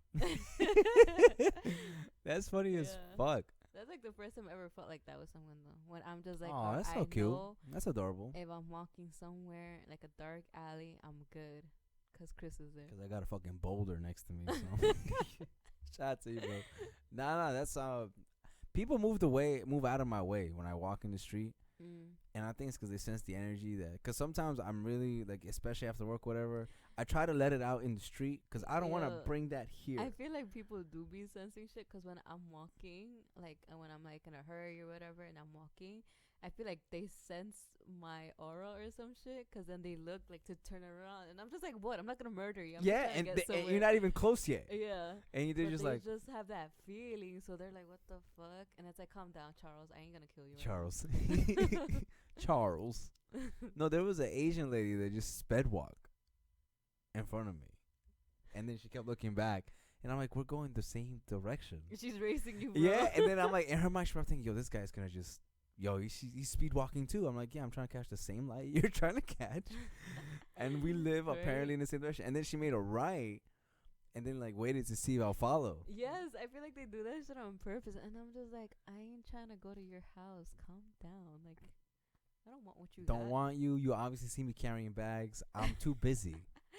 That's funny as fuck. That's like the first time I ever felt like that with someone though. When I'm just like, oh, that's so cute. That's adorable. If I'm walking somewhere like a dark alley, I'm good, cause Chris is there. Cause I got a fucking boulder next to me. So. Shout out to you, bro. Nah, that's people move out of my way when I walk in the street. And I think it's because they sense the energy because sometimes I'm really like, especially after work, whatever, I try to let it out in the street because I don't want to bring that here. I feel like people do be sensing shit because when I'm walking, like, and when I'm like in a hurry or whatever and I'm walking, I feel like they sense my aura or some shit because then they look like to turn around and I'm just like, what? I'm not gonna murder you. I'm and you're not even close yet. Yeah. And they're just like, just have that feeling, so they're like, what the fuck? And it's like, calm down, Charles. I ain't gonna kill you. Charles. Charles. No, there was an Asian lady that just sped walked in front of me, and then she kept looking back, and I'm like, we're going the same direction. She's racing you, bro. Yeah, and then I'm like, in her mind, she's thinking, yo, this guy's gonna just. He's speed walking too. I'm like, yeah, I'm trying to catch the same light you're trying to catch. And we live apparently in the same direction. And then she made a right and then like waited to see if I'll follow. Yes, I feel like they do that shit on purpose. And I'm just like, I ain't trying to go to your house. Calm down. Like, I don't want what you don't want you. You obviously see me carrying bags. I'm too busy.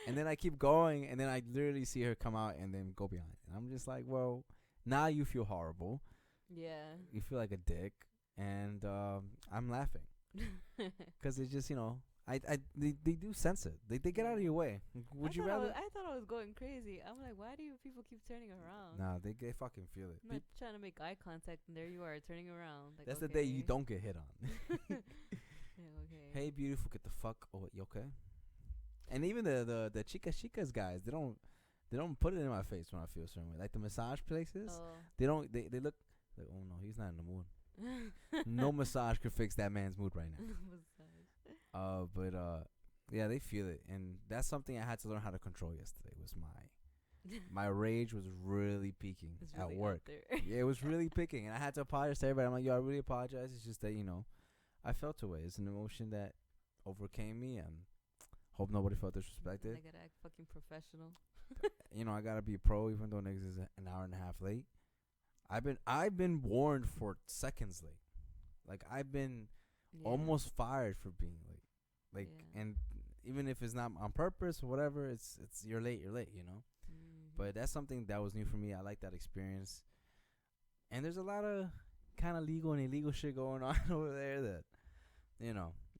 And then I keep going. And then I literally see her come out and then go behind. And I'm just like, well, now you feel horrible. Yeah. You feel like a dick. And I'm laughing because it's just they do sense it. They get out of your way. Would you rather? I thought I was going crazy. I'm like, why do people keep turning around? Nah, they fucking feel it. I'm trying to make eye contact, and there you are turning around. Like, that's the day you don't get hit on. Yeah, okay. Hey, beautiful, get the fuck. Oh, you okay? And even the chicas guys, they don't put it in my face when I feel a certain way. Like the massage places, they look like, oh no, he's not in the mood. No massage could fix that man's mood right now. Yeah, they feel it, and that's something I had to learn how to control yesterday. Was my rage was really peaking at work. Yeah, it was really peaking, and I had to apologize to everybody. I'm like, yo, I really apologize. It's just that I felt away. It's an emotion that overcame me, and hope nobody felt disrespected. I gotta act fucking professional. I gotta be a pro, even though niggas is an hour and a half late. I've been warned for seconds late. Like I've been almost fired for being late. And even if it's not on purpose or whatever, it's you're late, But that's something that was new for me. I like that experience. And there's a lot of kind of legal and illegal shit going on over there that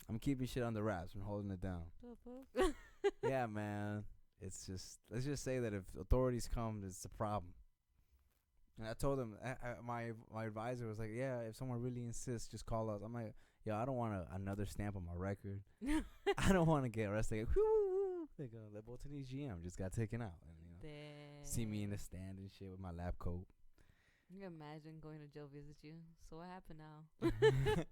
I'm keeping shit on the wraps and holding it down. Yeah, man. It's just, let's just say that if authorities come, it's a problem. And I told him, my advisor was like, yeah, if someone really insists, just call us. I'm like, yo, I don't want another stamp on my record. I don't want to get arrested. Like, Le Botany GM just got taken out. And, see me in the stand and shit with my lab coat. You can imagine going to jail visit you. So what happened now?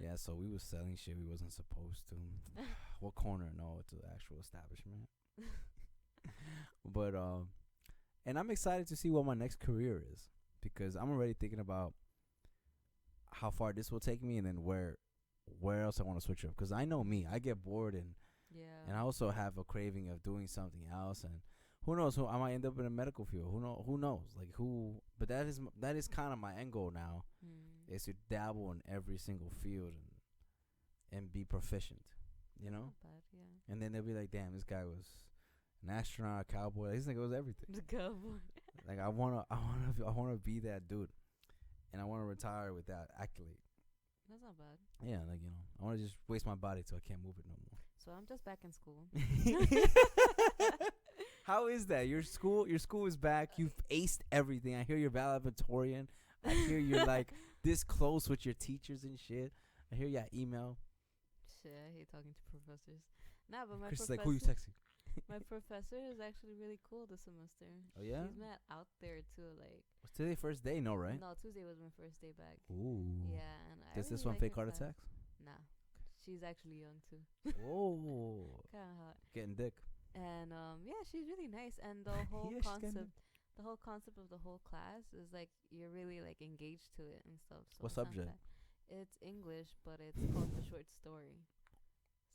Yeah, so we was selling shit we wasn't supposed to. What corner? No, it's an actual establishment. But, And I'm excited to see what my next career is, because I'm already thinking about how far this will take me, and then where else I want to switch up. Because I know me, I get bored, and I also have a craving of doing something else. And who knows? I might end up in a medical field. Who knows? Like who? But that is kind of my end goal now, is to dabble in every single field and be proficient. You know. Not bad, yeah. And then they'll be like, "Damn, this guy was an astronaut, a cowboy. This nigga was everything." The cowboy. Like I wanna be that dude, and I wanna retire with that accolade. That's not bad. Yeah, like I wanna just waste my body till I can't move it no more. So I'm just back in school. How is that? Your school is back. You've aced everything. I hear you're valedictorian. I hear you're like this close with your teachers and shit. I hear you got email. Shit, I hate talking to professors. Nah, but my Chris is professor. like, who you texting? My professor is actually really cool this semester. Oh yeah. She's mad out there too. Like. Was today first day? No, right? No, Tuesday was my first day back. Ooh. Yeah, and Does this really one like fake her heart class. attacks? Nah, she's actually young too. Oh. Kind of hot. Getting dick. And yeah, she's really nice. And the whole Yeah, the whole concept of the whole class is like you're really like engaged to it and stuff. So What it's not subject? bad. It's English, but it's called the short story.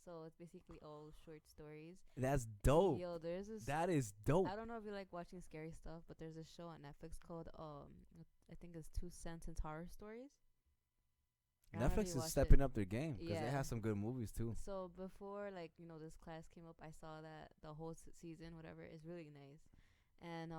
So it's basically all short stories. That's dope. Yo, there's this. That is dope. I don't know if you like watching scary stuff, but there's a show on Netflix called I think it's 2 Sentence Horror Stories. I don't know if Netflix you is watched stepping it. up their game, because they Yeah. have some good movies too. So before this class came up, I saw that the whole season, whatever, is really nice. And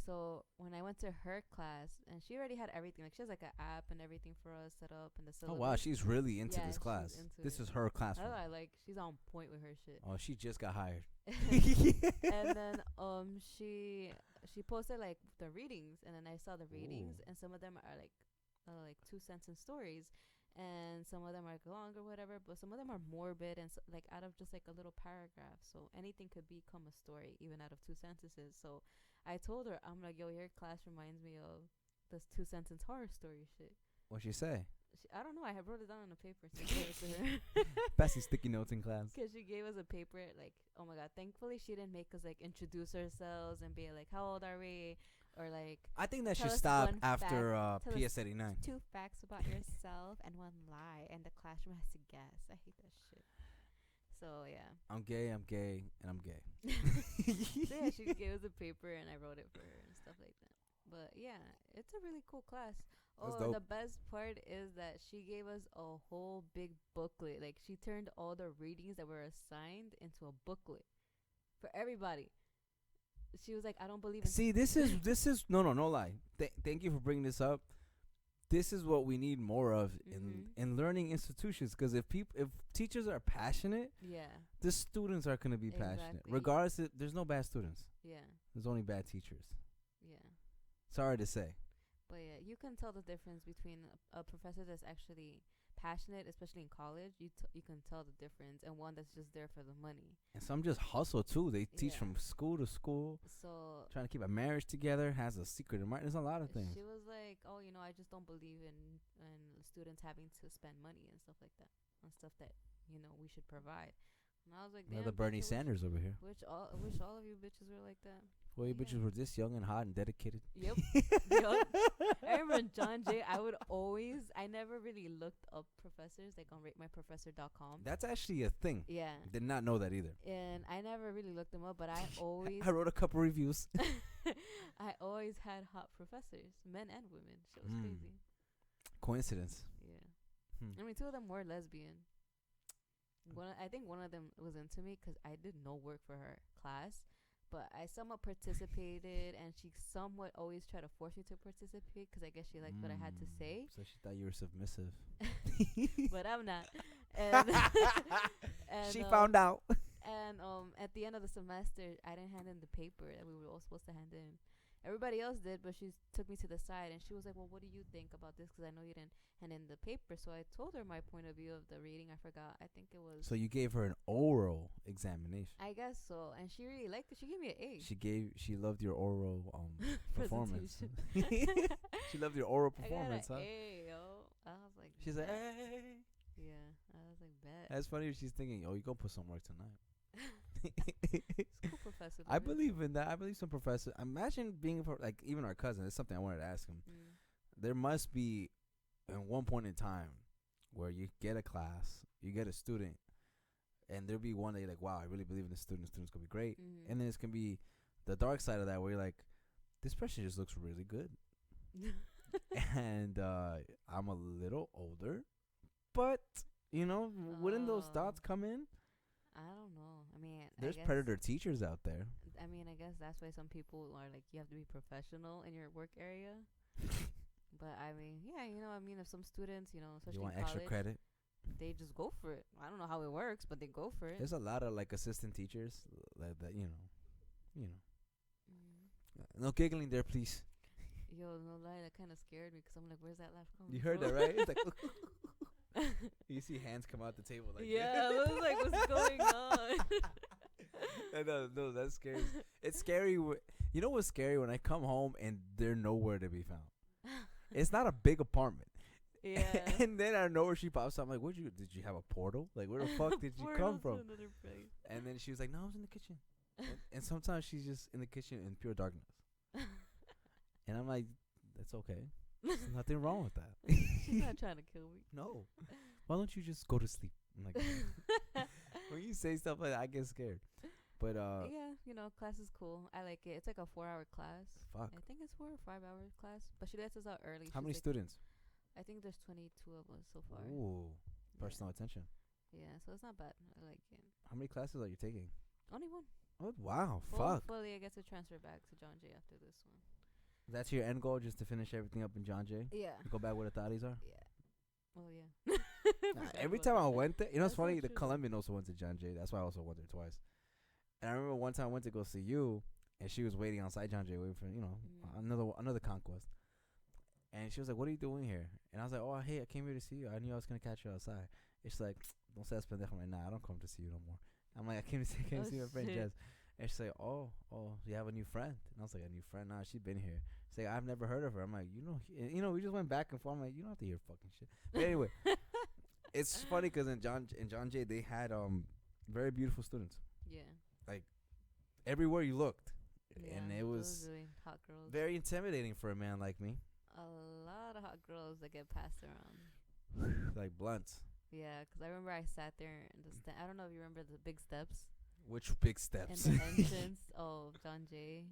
so when I went to her class, and she already had everything, like she has like an app and everything for us set up, and the Oh syllabus. wow, she's really into Yeah, this she's class. into This it. is her classroom. I like she's on point with her shit. Oh, she just got hired. And then she posted like the readings, and then I saw the readings, and some of them are like 2 sentence stories, and some of them are long or whatever, but some of them are morbid and like out of just like a little paragraph, so anything could become a story even out of 2 sentences. So I told her, I'm like, yo, your class reminds me of this 2 sentence horror story shit. What'd she say? I don't know, I wrote it down on a paper so I gave it to her. Passing sticky notes in class. Because she gave us a paper, like, oh my god, thankfully she didn't make us like introduce ourselves and be like, how old are we, or like I think that tell should us stop one after Tell us PS 89. 2 facts about yourself and 1 lie, and the classroom has to guess. I hate that shit. So yeah. I'm gay, and I'm gay. So yeah, she gave us a paper and I wrote it for her and stuff like that. But yeah, it's a really cool class. That's Oh, and dope. the best part is that she gave us a whole big booklet. Like she turned all the readings that were assigned into a booklet for everybody. She was like, I don't believe in. See, this is no lie. Thank you for bringing this up. This is what we need more of in learning institutions. Because if teachers are passionate, Yeah. the students are gonna be passionate. Exactly. Regardless, there's no bad students. Yeah. There's only bad teachers. Yeah. Sorry to say. But yeah, you can tell the difference between a professor that's actually passionate, especially in college. You can tell the difference, and one that's just there for the money. And some just hustle too. They teach Yeah. from school to school, So trying to keep a marriage together. Has a secret in mind. There's a lot of things. she was like, "Oh, I just don't believe in students having to spend money and stuff like that on stuff that we should provide." And I was like, Another "Damn, Bernie bitch, Sanders over here. I wish all of you bitches were like that." Well, you Yeah. bitches were this young and hot and dedicated. Yep. Yup. I remember in John Jay, I never really looked up professors like on ratemyprofessor.com. That's actually a thing. Yeah. Did not know that either. And I never really looked them up, but I always I wrote a couple reviews. I always had hot professors, men and women. Shit was crazy. Coincidence. Yeah. I mean, 2 of them were lesbian. I think one of them was into me because I did no work for her class, but I somewhat participated, and she somewhat always tried to force me to participate because I guess she liked what I had to say. So she thought you were submissive. But I'm not. And, she found out. And at the end of the semester, I didn't hand in the paper that we were all supposed to hand in. Everybody else did, but she took me to the side and she was like, "Well, what do you think about this? Because I know you didn't hand in the paper." So I told her my point of view of the reading. I forgot. I think it was. So you gave her an oral examination. I guess so, and she really liked it. She gave me an A. She loved your oral performance. Presentation. She loved your oral I got performance, an huh? A, yo. I was like, She's like, bet. hey. Yeah, I was like, bet. That's funny. She's thinking, oh, you gonna put some work tonight. School professor. I believe in that. I believe some professor. Imagine being like even our cousin. It's something I wanted to ask him. There must be, at one point in time, where you get a class, you get a student, and there'll be one day like, wow, I really believe in this student. The student's gonna be great. And then it's gonna be the dark side of that, where you're like, this person just looks really good. And I'm a little older, but wouldn't those thoughts come in? I don't know. I mean, there's predator teachers out there. I mean, I guess that's why some people are like, you have to be professional in your work area. But I mean, yeah, if some students, especially You want in college, extra credit? they just go for it. I don't know how it works, but they go for it. There's a lot of like assistant teachers that No giggling there, please. Yo, no lie, that kind of scared me because I'm like, where's that laugh coming You heard from? that, right? It's like you see hands come out the table like yeah, I was like, what's going on? No, that's scary. It's scary. You know what's scary? When I come home and they're nowhere to be found. It's not a big apartment. Yeah. And then I know where she pops up. I'm like, did you have a portal? Like, where the fuck did you come from? And then she was like, no, I was in the kitchen. And sometimes she's just in the kitchen in pure darkness. And I'm like, that's okay. There's nothing wrong with that. She's not trying to kill me. No. Why don't you just go to sleep? I'm like, when you say stuff like that, I get scared. But yeah, class is cool. I like it. It's like a 4-hour class. Fuck. I think it's 4 or 5 hours class. But she lets us out early. How many students? I think there's 22 of us so far. Ooh. Personal attention. Yeah, so it's not bad. I like it. How many classes are you taking? Only one. Oh, wow. Fuck. Hopefully I get to transfer back to John Jay after this one. That's your end goal, just to finish everything up in John Jay? Yeah. Go back where the thotties are? Yeah. Oh, yeah. Every time I went there, it's That's funny, so the true. Colombian also went to John Jay. That's why I also went there twice. And I remember one time I went to go see you, and she was waiting outside John Jay, waiting for, another conquest. And she was like, what are you doing here? And I was like, oh, hey, I came here to see you. I knew I was going to catch you outside. And she's like, don't say pendejo. I'm like, nah, I don't come to see you no more. I'm like, I came to see my friend Jess. And she's like, oh, you have a new friend? And I was like, a new friend? Nah, she's been here. She's like, I've never heard of her. I'm like, we just went back and forth. I'm like, you don't have to hear fucking shit. But anyway, it's funny because in John Jay, they had very beautiful students. Yeah. Like, everywhere you looked. Yeah, and it was really hot girls. very intimidating for a man like me. A lot of hot girls that get passed around. Like blunts. Yeah, because I remember I sat there in the I don't know if you remember the big steps. Which big steps? In the entrance of John Jay.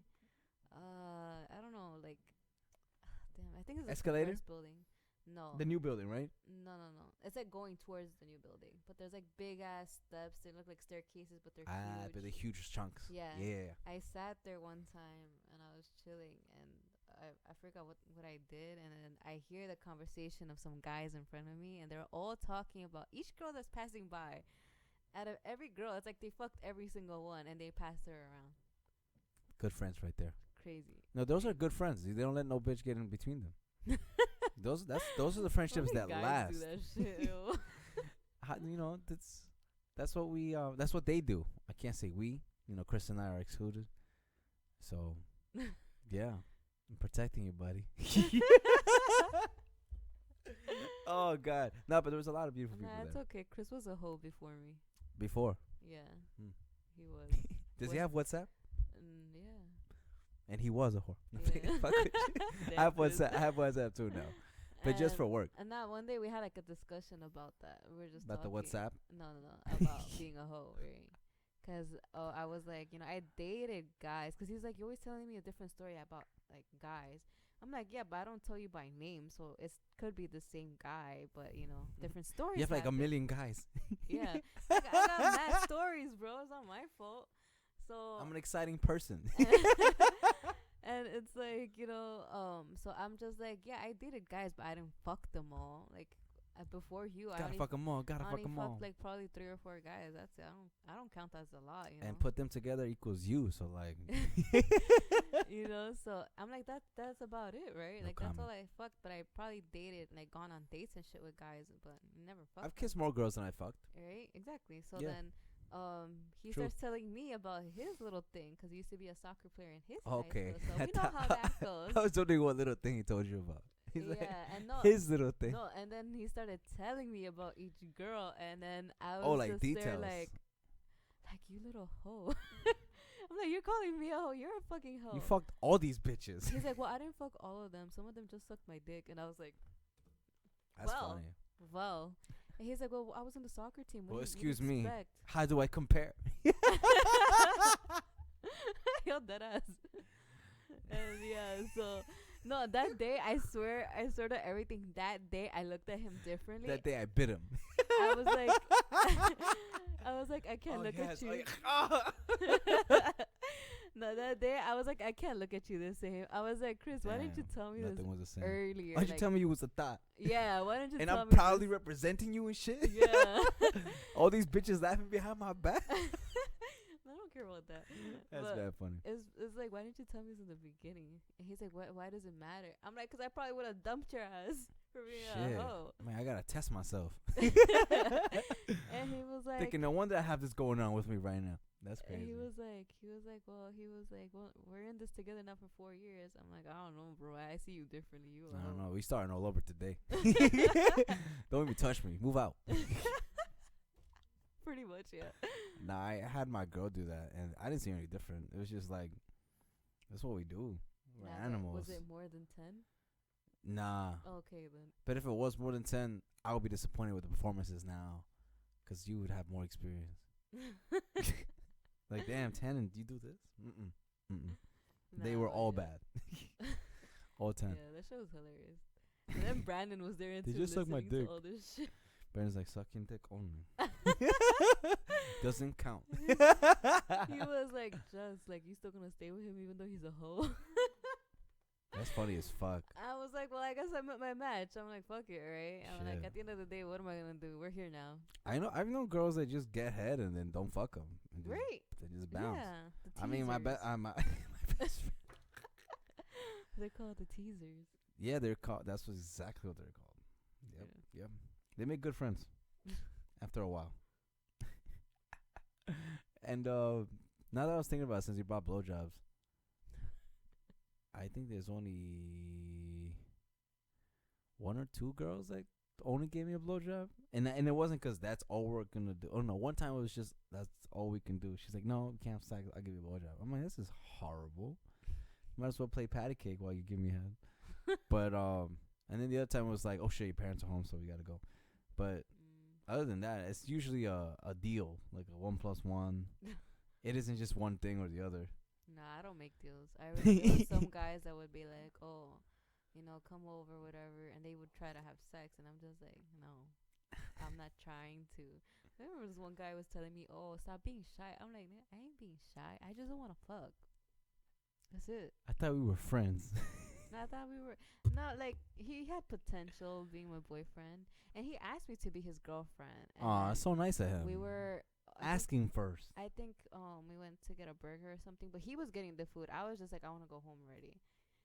I don't know, like, damn, I think it's Escalator? the first building. No. The new building, right? No. It's like going towards the new building, but there's like big ass steps. They look like staircases, but they're huge. But the huge chunks. Yeah. Yeah. I sat there one time and I was chilling and I forgot what I did, and then I hear the conversation of some guys in front of me, and they're all talking about each girl that's passing by. Out of every girl, it's like they fucked every single one and they passed her around. Good friends right there. Crazy. No, those are good friends. They don't let no bitch get in between them. those are the friendships that guys last. do that shit, that's what we that's what they do. I can't say we. Chris and I are excluded. So yeah. I'm protecting you, buddy. Oh God. No, but there was a lot of beautiful people it's there. okay. Chris was a hoe before me. Before? Yeah. Hmm. He was. Does he have WhatsApp? Yeah. And he was a whore. Yeah. Fuck with you. I have WhatsApp too now. But just for work. And that one day we had like a discussion about that. We were just about talking. the WhatsApp? No. About being a hoe, right? Because I was like, I dated guys. Because he was like, you're always telling me a different story about like guys. I'm like, yeah, but I don't tell you by name, so it could be the same guy, but different stories. You have like a million guys. Yeah, I got mad stories, bro. It's not my fault. So I'm an exciting person. And it's like, so I'm just like, yeah, I dated guys, but I didn't fuck them all. Like before you, gotta fuck them all. I only fucked like probably 3 or 4 guys. That's it. I don't count that as a lot. And put them together equals you. So like, So I'm like that's about it, right? No like comment. That's all I fucked. But I probably dated like gone on dates and shit with guys, but never fucked. I've kissed more girls than I fucked. Right? Exactly. So Yeah. then. He True. starts telling me about his little thing because he used to be a soccer player in his Okay. high school. So we know how that goes. I was wondering what little thing he told you about. He's yeah, like, and no, his little thing. No, and then he started telling me about each girl, and then I was Oh, like just details. there, like like, you little hoe. I'm like, you're calling me a hoe? You're a fucking hoe. You fucked all these bitches. He's like, well, I didn't fuck all of them. Some of them just sucked my dick. And I was like, That's funny. Well. And he's like, well, I was in the soccer team. Well, excuse me. How do I compare? Yo, dead ass. And yeah, so no, that day I swear to everything. That day I looked at him differently. That day I bit him. I was like, I can't look at you. No, that day I was like, I can't look at you the same. I was like, Chris, why didn't you tell me this earlier? Why'd you tell me you was a thought? Yeah, why didn't you and tell me? And I'm proudly representing you and shit. Yeah. All these bitches laughing behind my back. I don't care about that. That's bad funny. It's like, why didn't you tell me this in the beginning? And he's like, why does it matter? I'm like, because I probably would have dumped your ass for being a hoe. Man, I gotta test myself. And he was like, thinking, no wonder I have this going on with me right now. That's crazy. He was like, well, we're in this together now for 4 years. I'm like, I don't know, bro. I see you differently. I don't know. We starting all over today. Don't even touch me. Move out. Pretty much, yeah. Nah, I had my girl do that, and I didn't see any different. It was just like, that's what we do. We're animals. Was it more than 10? Nah. Okay, then. But if it was more than 10, I would be disappointed with the performances now, because you would have more experience. Like, damn, 10, and you do this? Nah, they were all bad. All 10. Yeah, that show was hilarious. And then Brandon was there and they just suck my dick. All this shit. Brandon's like, sucking dick only. Doesn't count. He was like, just like, you still gonna stay with him even though he's a hoe? That's funny as fuck. I was like, well, I guess I met my match. I'm like, fuck it, right? I'm like, at the end of the day, what am I gonna do? We're here now. I've known girls that just get head and then don't fuck them. Right. They just bounce. Yeah. I mean, my best friend. They're called the teasers. Yeah, they're called. That's exactly what they're called. Yep. They make good friends after a while. And now that I was thinking about it, since you brought blowjobs, I think there's only 1 or 2 girls that only gave me a blowjob, and it wasn't because that's all we're gonna do. Oh no, one time it was just that's all we can do. She's like, no, we can't have sex. I'll give you a blowjob. I'm like, this is horrible. Might as well play patty cake while you give me head. But and then the other time it was like, oh shit, your parents are home, so we gotta go. But other than that, it's usually a deal, like a 1+1. It isn't just one thing or the other. Nah, I don't make deals. I remember some guys that would be like, oh, come over, whatever, and they would try to have sex, and I'm just like, no, I'm not trying to. I remember this one guy was telling me, oh, stop being shy. I'm like, I ain't being shy. I just don't want to fuck. That's it. I thought we were friends. I thought we were. No, like, he had potential being my boyfriend, and he asked me to be his girlfriend. Aw, so nice of him. We were asking first. I think we went to get a burger or something, but he was getting the food. I was just like, I want to go home already.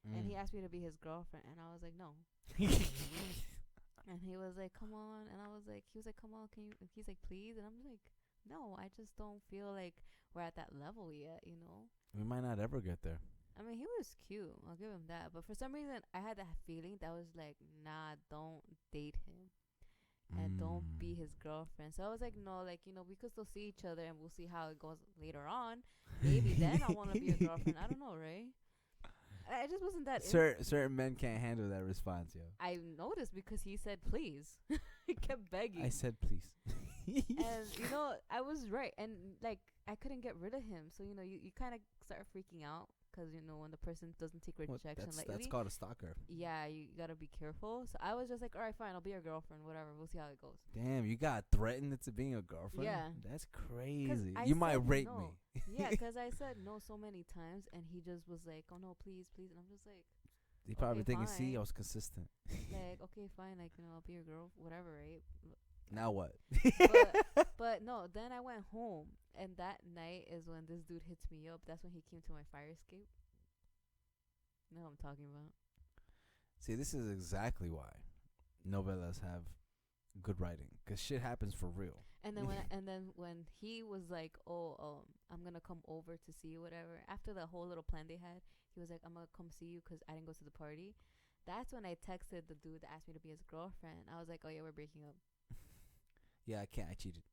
And he asked me to be his girlfriend, and I was like, no. And he was like, come on. And he was like, come on, can you? And he's like, please. And I'm like, no, I just don't feel like we're at that level yet, We might not ever get there. I mean, he was cute. I'll give him that. But for some reason, I had that feeling that was like, nah, don't date him. And don't be his girlfriend. So I was like, no, like, we could still see each other and we'll see how it goes later on. Maybe then I want to be a girlfriend. I don't know, right? I just wasn't that. Certain men can't handle that response, yo. I noticed because he said, please. He kept begging. I said, please. And, I was right. And, like, I couldn't get rid of him. So, you kind of start freaking out. Because, when the person doesn't take rejection lightly. That's called a stalker. Yeah, you got to be careful. So I was just like, all right, fine, I'll be your girlfriend, whatever. We'll see how it goes. Damn, you got threatened into being a girlfriend? Yeah. That's crazy. You might rape me. Yeah, because I said no so many times, and he just was like, oh, no, please, please. And I'm just like. He probably thinking, see, I was consistent. Like, okay, fine, like, I'll be your girl, whatever, right? Now what? But no, then I went home, and that night is when this dude hits me up. That's when he came to my fire escape. You know what I'm talking about? See, this is exactly why novellas have good writing, because shit happens for real. And then when he was like, oh, I'm gonna come over to see you, whatever. After the whole little plan they had, he was like, I'm gonna come see you because I didn't go to the party. That's when I texted the dude that asked me to be his girlfriend. I was like, oh yeah, we're breaking up. Yeah, I can't. I cheated.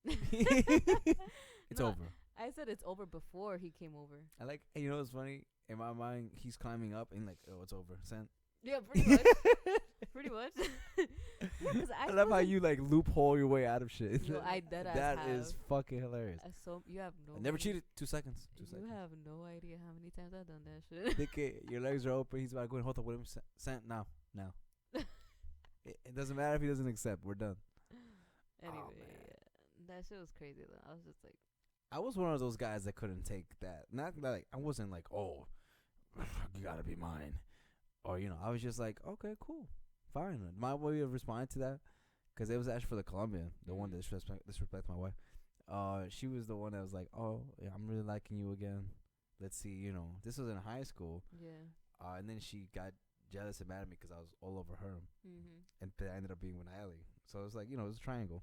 It's No, over. I said it's over before he came over. I like, and you know what's funny? In my mind, he's climbing up and like, oh, it's over. Sent. Yeah, pretty much. Pretty much. Yeah, 'cause I love how wasn't- you like loophole your way out of shit. Yo, I deadass That have. is fucking hilarious. So you have no. I never idea. cheated. 2 seconds. 2 You seconds. have no idea how many times I've done that shit. Think your legs are open. He's about to go and hold up with him. Sent now. Now. It doesn't matter if he doesn't accept. We're done. Anyway, man. yeah, that shit was crazy though. I was just like, I was one of those guys that couldn't take that. Not like I wasn't like, oh, you gotta be mine, or I was just like, okay, cool, fine. My way of responding to that, because it was actually for the Colombian, the one that disrespect my wife. She was the one that was like, oh, yeah, I'm really liking you again. Let's see, this was in high school. yeah. And then she got jealous and mad at me because I was all over her, and then I ended up being with Allie. So it was like, it was a triangle,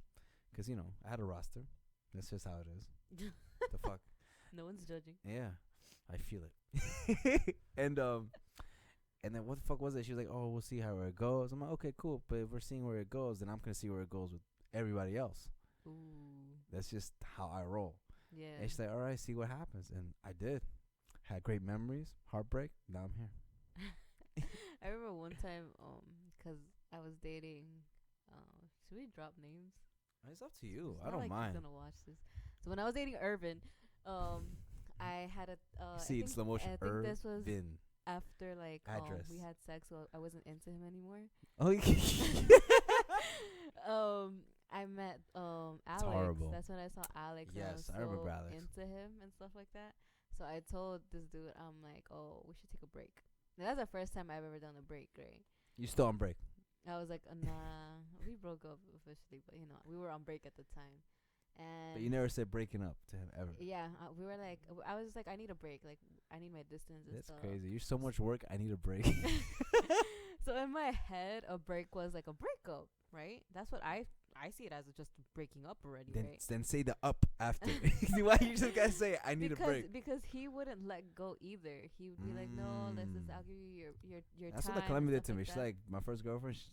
because I had a roster. That's just how it is. The fuck. No one's judging. Yeah, I feel it. and then what the fuck was it? She was like, "Oh, we'll see how it goes." I'm like, "Okay, cool." But if we're seeing where it goes, then I'm gonna see where it goes with everybody else. Ooh. That's just how I roll. Yeah. And she's like, "All right, see what happens." And I did. Had great memories, heartbreak. Now I'm here. I remember one time, 'cause I was dating. Should we drop names? It's up to you. It's I not don't like mind. He's gonna watch this. So when I was dating Irvin, I had a. See it in slow motion. I think this was Irvin. after like Address. we had sex, so I wasn't into him anymore. Oh, I met Alex. horrible. That's when I saw Alex. And Yes, I I remember was so Alex. into him and stuff like that. So I told this dude, I'm like, oh, we should take a break. And that's the first time I've ever done a break, right? You still on break? I was like, nah. We broke up officially, but we were on break at the time. And But you never said breaking up to him ever. yeah, we were like, I was like, I need a break. Like, I need my distance and That's stuff. crazy. You're so much work. I need a break. So in my head, a break was like a breakup, right? That's what I see it as just breaking up already, right? Then say the up after. Why you just gotta say I need a break? Because he wouldn't let go either. He would be like, no, let's just, I'll give you your That's time. what the Columbia and did to stuff me. like She's that. like, my first girlfriend, she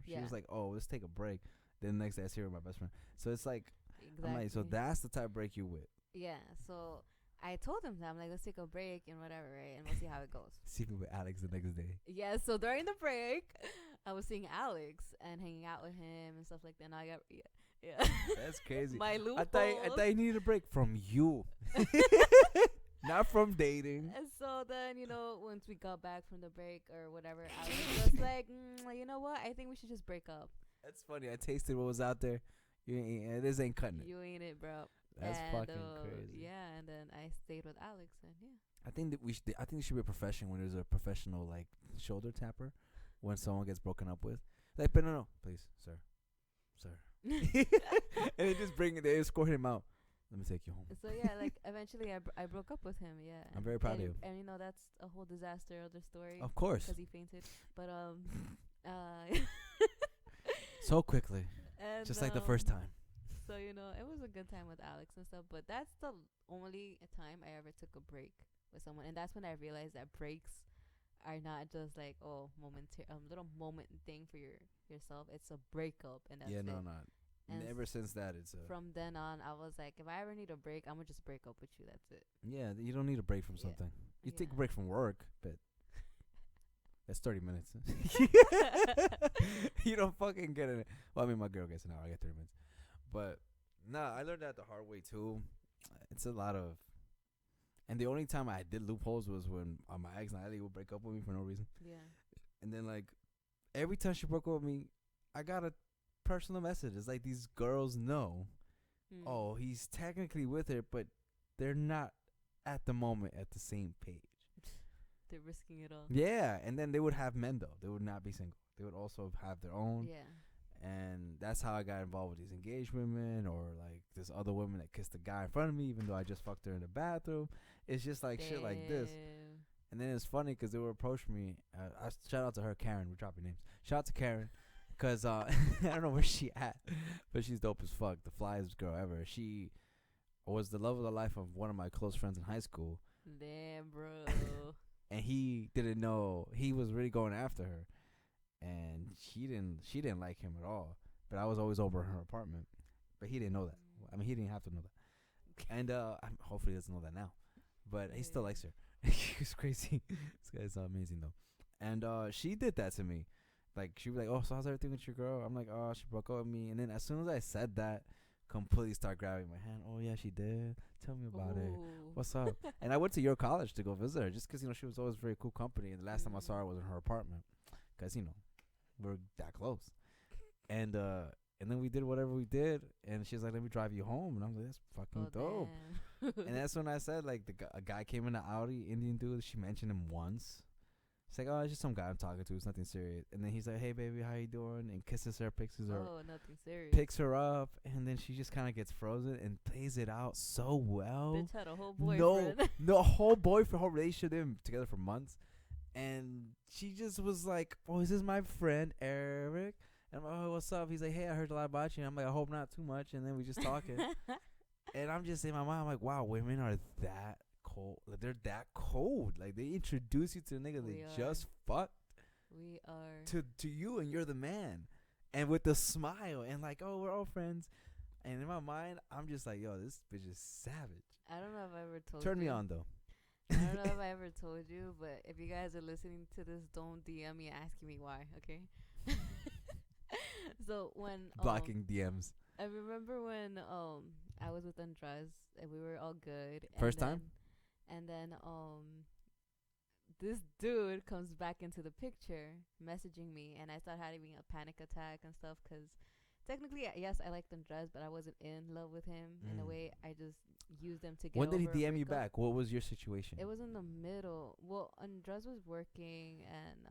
Yeah. was like, oh, let's take a break. Then the next day I see her with my best friend. So it's like, Exactly. I'm like, so that's the type of break you with. Yeah. So I told him that I'm like, let's take a break and whatever, right? And we'll see how it goes. See me with Alex the next day. Yeah. So during the break, I was seeing Alex and hanging out with him and stuff like that. And I got yeah. That's crazy. My loophole. I thought you needed a break from you. Not from dating. And so then, once we got back from the break or whatever, Alex was like, you know what? I think we should just break up. That's funny. I tasted what was out there. This ain't cutting it. You ain't it, bro. That's And, fucking crazy. Yeah, and then I stayed with Alex, and yeah. I think that I think there should be a profession when there's a professional like shoulder tapper when someone gets broken up with. Like, but no, please, sir. And they escort him out. Let me take you home. So yeah, like eventually I broke up with him. Yeah, I'm very proud of you. And that's a whole disaster other story. Of course. Because he fainted, but So quickly, and, just like the first time. So it was a good time with Alex and stuff. But that's the only time I ever took a break with someone, and that's when I realized that breaks are not just like little moment thing for yourself. It's a breakup, and that's Yeah, it. no, not. And ever since that, it's a. From then on, I was like, if I ever need a break, I'm gonna just break up with you. That's it. Yeah, you don't need a break from Yeah. something. You take a Yeah. break from work, but that's 30 minutes. You don't fucking get it. Well, I mean, my girl gets an hour. I get 30 minutes. But nah, I learned that the hard way too. It's a lot of. And the only time I did loopholes was when my ex Natalie would break up with me for no reason. Yeah. And then like every time she broke up with me, I got a personal message. It's like these girls know, oh, he's technically with her, but they're not at the moment at the same page. They're risking it all. Yeah, and then they would have men though. They would not be single. They would also have their own. Yeah. And that's how I got involved with these engaged women, or like this other woman that kissed a guy in front of me, even though I just fucked her in the bathroom. It's just like shit like this. Damn. And then it's funny because they would approach me. I shout out to her, Karen. We drop your names. Shout out to Karen, cause I don't know where she at, but she's dope as fuck. The flyest girl ever. She was the love of the life of one of my close friends in high school. Damn, bro. And he didn't know he was really going after her, and she didn't like him at all. But I was always over at her apartment, but he didn't know that. I mean, he didn't have to know that. And hopefully he doesn't know that now. But he still likes her. He's crazy. This guy's amazing though. And she did that to me. Like she was like, "Oh, so how's everything with your girl?" I'm like, "Oh, she broke up with me." And then as soon as I said that, completely start grabbing my hand. "Oh yeah, she did. Tell me about it. What's up?" And I went to your college to go visit her, just because she was always very cool company. And the last time I saw her was in her apartment, because we're that close. And then we did whatever we did, and she's like, "Let me drive you home," and I was like, "That's fucking dope." And that's when I said, like, a guy came in the Audi, Indian dude. She mentioned him once. She's like, "Oh, it's just some guy I'm talking to. It's nothing serious." And then he's like, "Hey, baby, how you doing?" And kisses her, picks her. Oh, nothing serious. Picks her up, and then she just kind of gets frozen and plays it out so well. Bitch had a whole boyfriend. No, whole boyfriend, whole relationship. They've been together for months, and she just was like, "Oh, this is my friend Erik." And I'm like, "Oh, what's up?" He's like, "Hey, I heard a lot about you." And I'm like, "I hope not too much." And then we just talking. And I'm just in my mind, I'm like, wow, women are that cold. Like, they're that cold. Like, they introduce you to the nigga they just fucked. We are. To you, and you're the man. And with the smile. And like, "Oh, we're all friends." And in my mind, I'm just like, yo, this bitch is savage. I don't know if I ever told you. Turn me on, though. I don't know if I ever told you, but if you guys are listening to this, don't DM me asking me why, okay? So when blocking DMs. I remember when I was with Andres and we were all good. First time? And then this dude comes back into the picture, messaging me, and I started having a panic attack and stuff because technically, yes, I liked Andres, but I wasn't in love with him. In a way, I just used them to get When did he over DM you back? What was your situation? It was in the middle. Well, Andres was working, and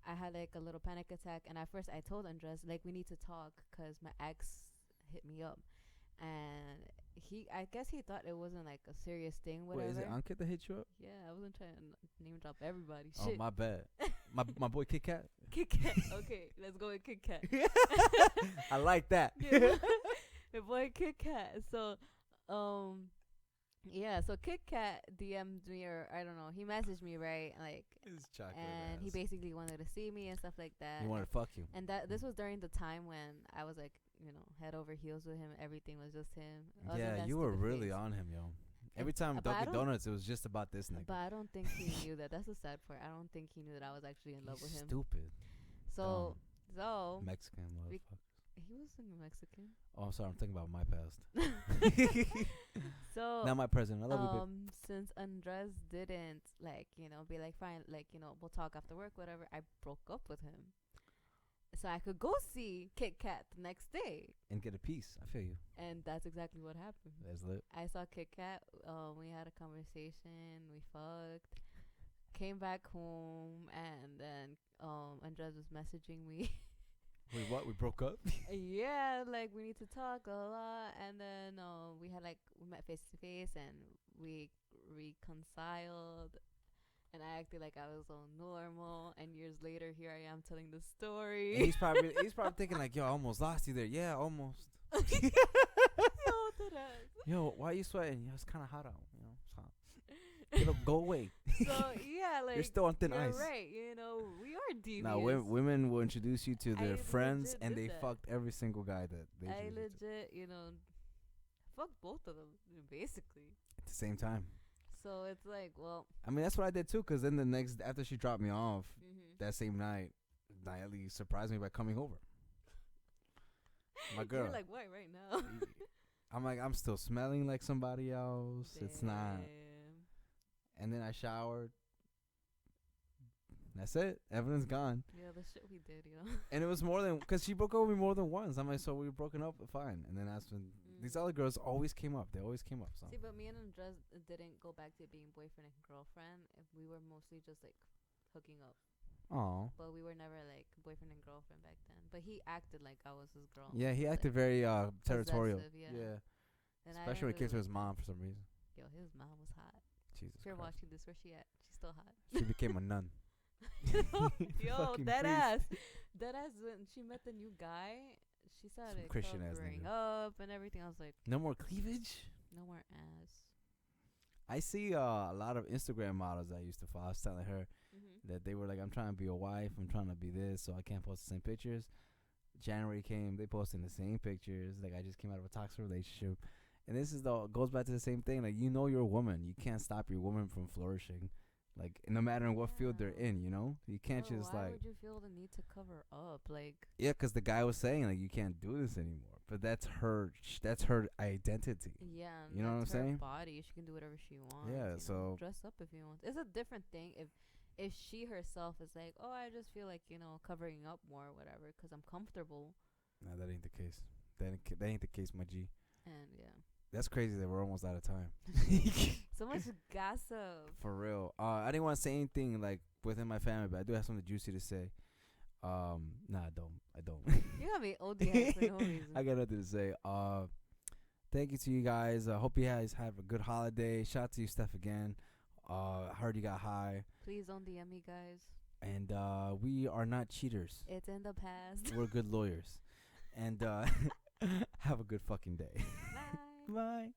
I had like a little panic attack. And at first, I told Andres, like, we need to talk because my ex hit me up. And I guess he thought it wasn't like a serious thing, whatever. Wait, is it Ankit that hit you up? Yeah, I wasn't trying to name drop everybody. Oh, shit. my bad. my boy Kit Kat. Kit Kat. Okay, let's go with Kit Kat. I like that. Yeah, the boy Kit Kat. So, yeah, so Kit Kat DM'd me, or I don't know, he messaged me, right? Like, his chocolate and ass. he basically wanted to see me and stuff like that. He wanted to fuck you. And this was during the time when I was like, head over heels with him. Everything was just him. Yeah, you were really on him, yo. Every time Dunkin' Donuts, it was just about this nigga. But I don't think he knew that. That's the sad part. I don't think he knew that I was actually in love with him. Stupid. So Mexican motherfucker. He wasn't Mexican. Oh, I'm sorry. I'm thinking about my past. So not my present. I love you, babe. Since Andres didn't be like, fine, we'll talk after work, whatever. I broke up with him, so I could go see Kit Kat the next day and get a piece. I feel you. And that's exactly what happened. That's lit. I saw Kit Kat. We had a conversation. We fucked. Came back home, and then Andres was messaging me. Wait, what? We broke up? Yeah, like, we need to talk a lot. And then we met face to face, and we reconciled. And I acted like I was all normal. And years later, here I am telling the story. And he's probably thinking like, yo, I almost lost you there. Yeah, almost. Yo, why are you sweating? Yo, it's kind of hot out. It's hot. Go away. So yeah, like, you're still on thin ice. Right? We are devious. Now women will introduce you to their friends, and they fucked every single guy that they. I legit, fucked both of them basically at the same time. So it's like, well, I mean, that's what I did too. Cause then after she dropped me off, that same night, Nayeli surprised me by coming over. My girl. You're like, what right now? I'm like, I'm still smelling like somebody else. Damn. It's not. And then I showered. That's it. Evidence gone. Yeah, the shit we did, And it was more than, because she broke up with me more than once. I'm like, so we were broken up, fine. And then that's when these other girls always came up. They always came up. So. See, but me and Andres didn't go back to being boyfriend and girlfriend. We were mostly just like hooking up. Oh. But we were never like boyfriend and girlfriend back then. But he acted like I was his girl. Yeah, he acted very territorial. Yeah. Especially when it came to his mom for some reason. Yo, his mom was hot. Jesus If you're Christ. watching this, where's she at? She's still hot. She became a nun. Yo, that ass. That ass, when she met the new guy, she started Christian ass covering nigga. up and everything. I was like, no more cleavage? no more ass. I see a lot of Instagram models that I used to follow. I was telling her that they were like, I'm trying to be a wife. I'm trying to be this, so I can't post the same pictures. January came, they posting the same pictures. Like, I just came out of a toxic relationship. And this is goes back to the same thing. Like, you know, you're a woman. You can't stop your woman from flourishing. Like, no matter in what field they're in, you know? You can't just, why like... would you feel the need to cover up? Like... Yeah, because the guy was saying, like, you can't do this anymore. But that's her identity. Yeah, you know what I'm saying? Body, she can do whatever she wants. Yeah, so so... dress up if you want. It's a different thing if she herself is like, oh, I just feel like, you know, covering up more or whatever because I'm comfortable. No, that ain't the case. That ain't the case, my G. And, yeah. That's crazy that we're almost out of time. So much gossip. For real. I didn't want to say anything, like, within my family, but I do have something juicy to say. Nah, I don't. You got me OD for no reason. I got nothing to say. Thank you to you guys. I hope you guys have a good holiday. Shout out to you, Steph, again. I heard you got high. Please don't DM me, guys. And we are not cheaters. It's in the past. We're good lawyers. And have a good fucking day. Bye. Bye.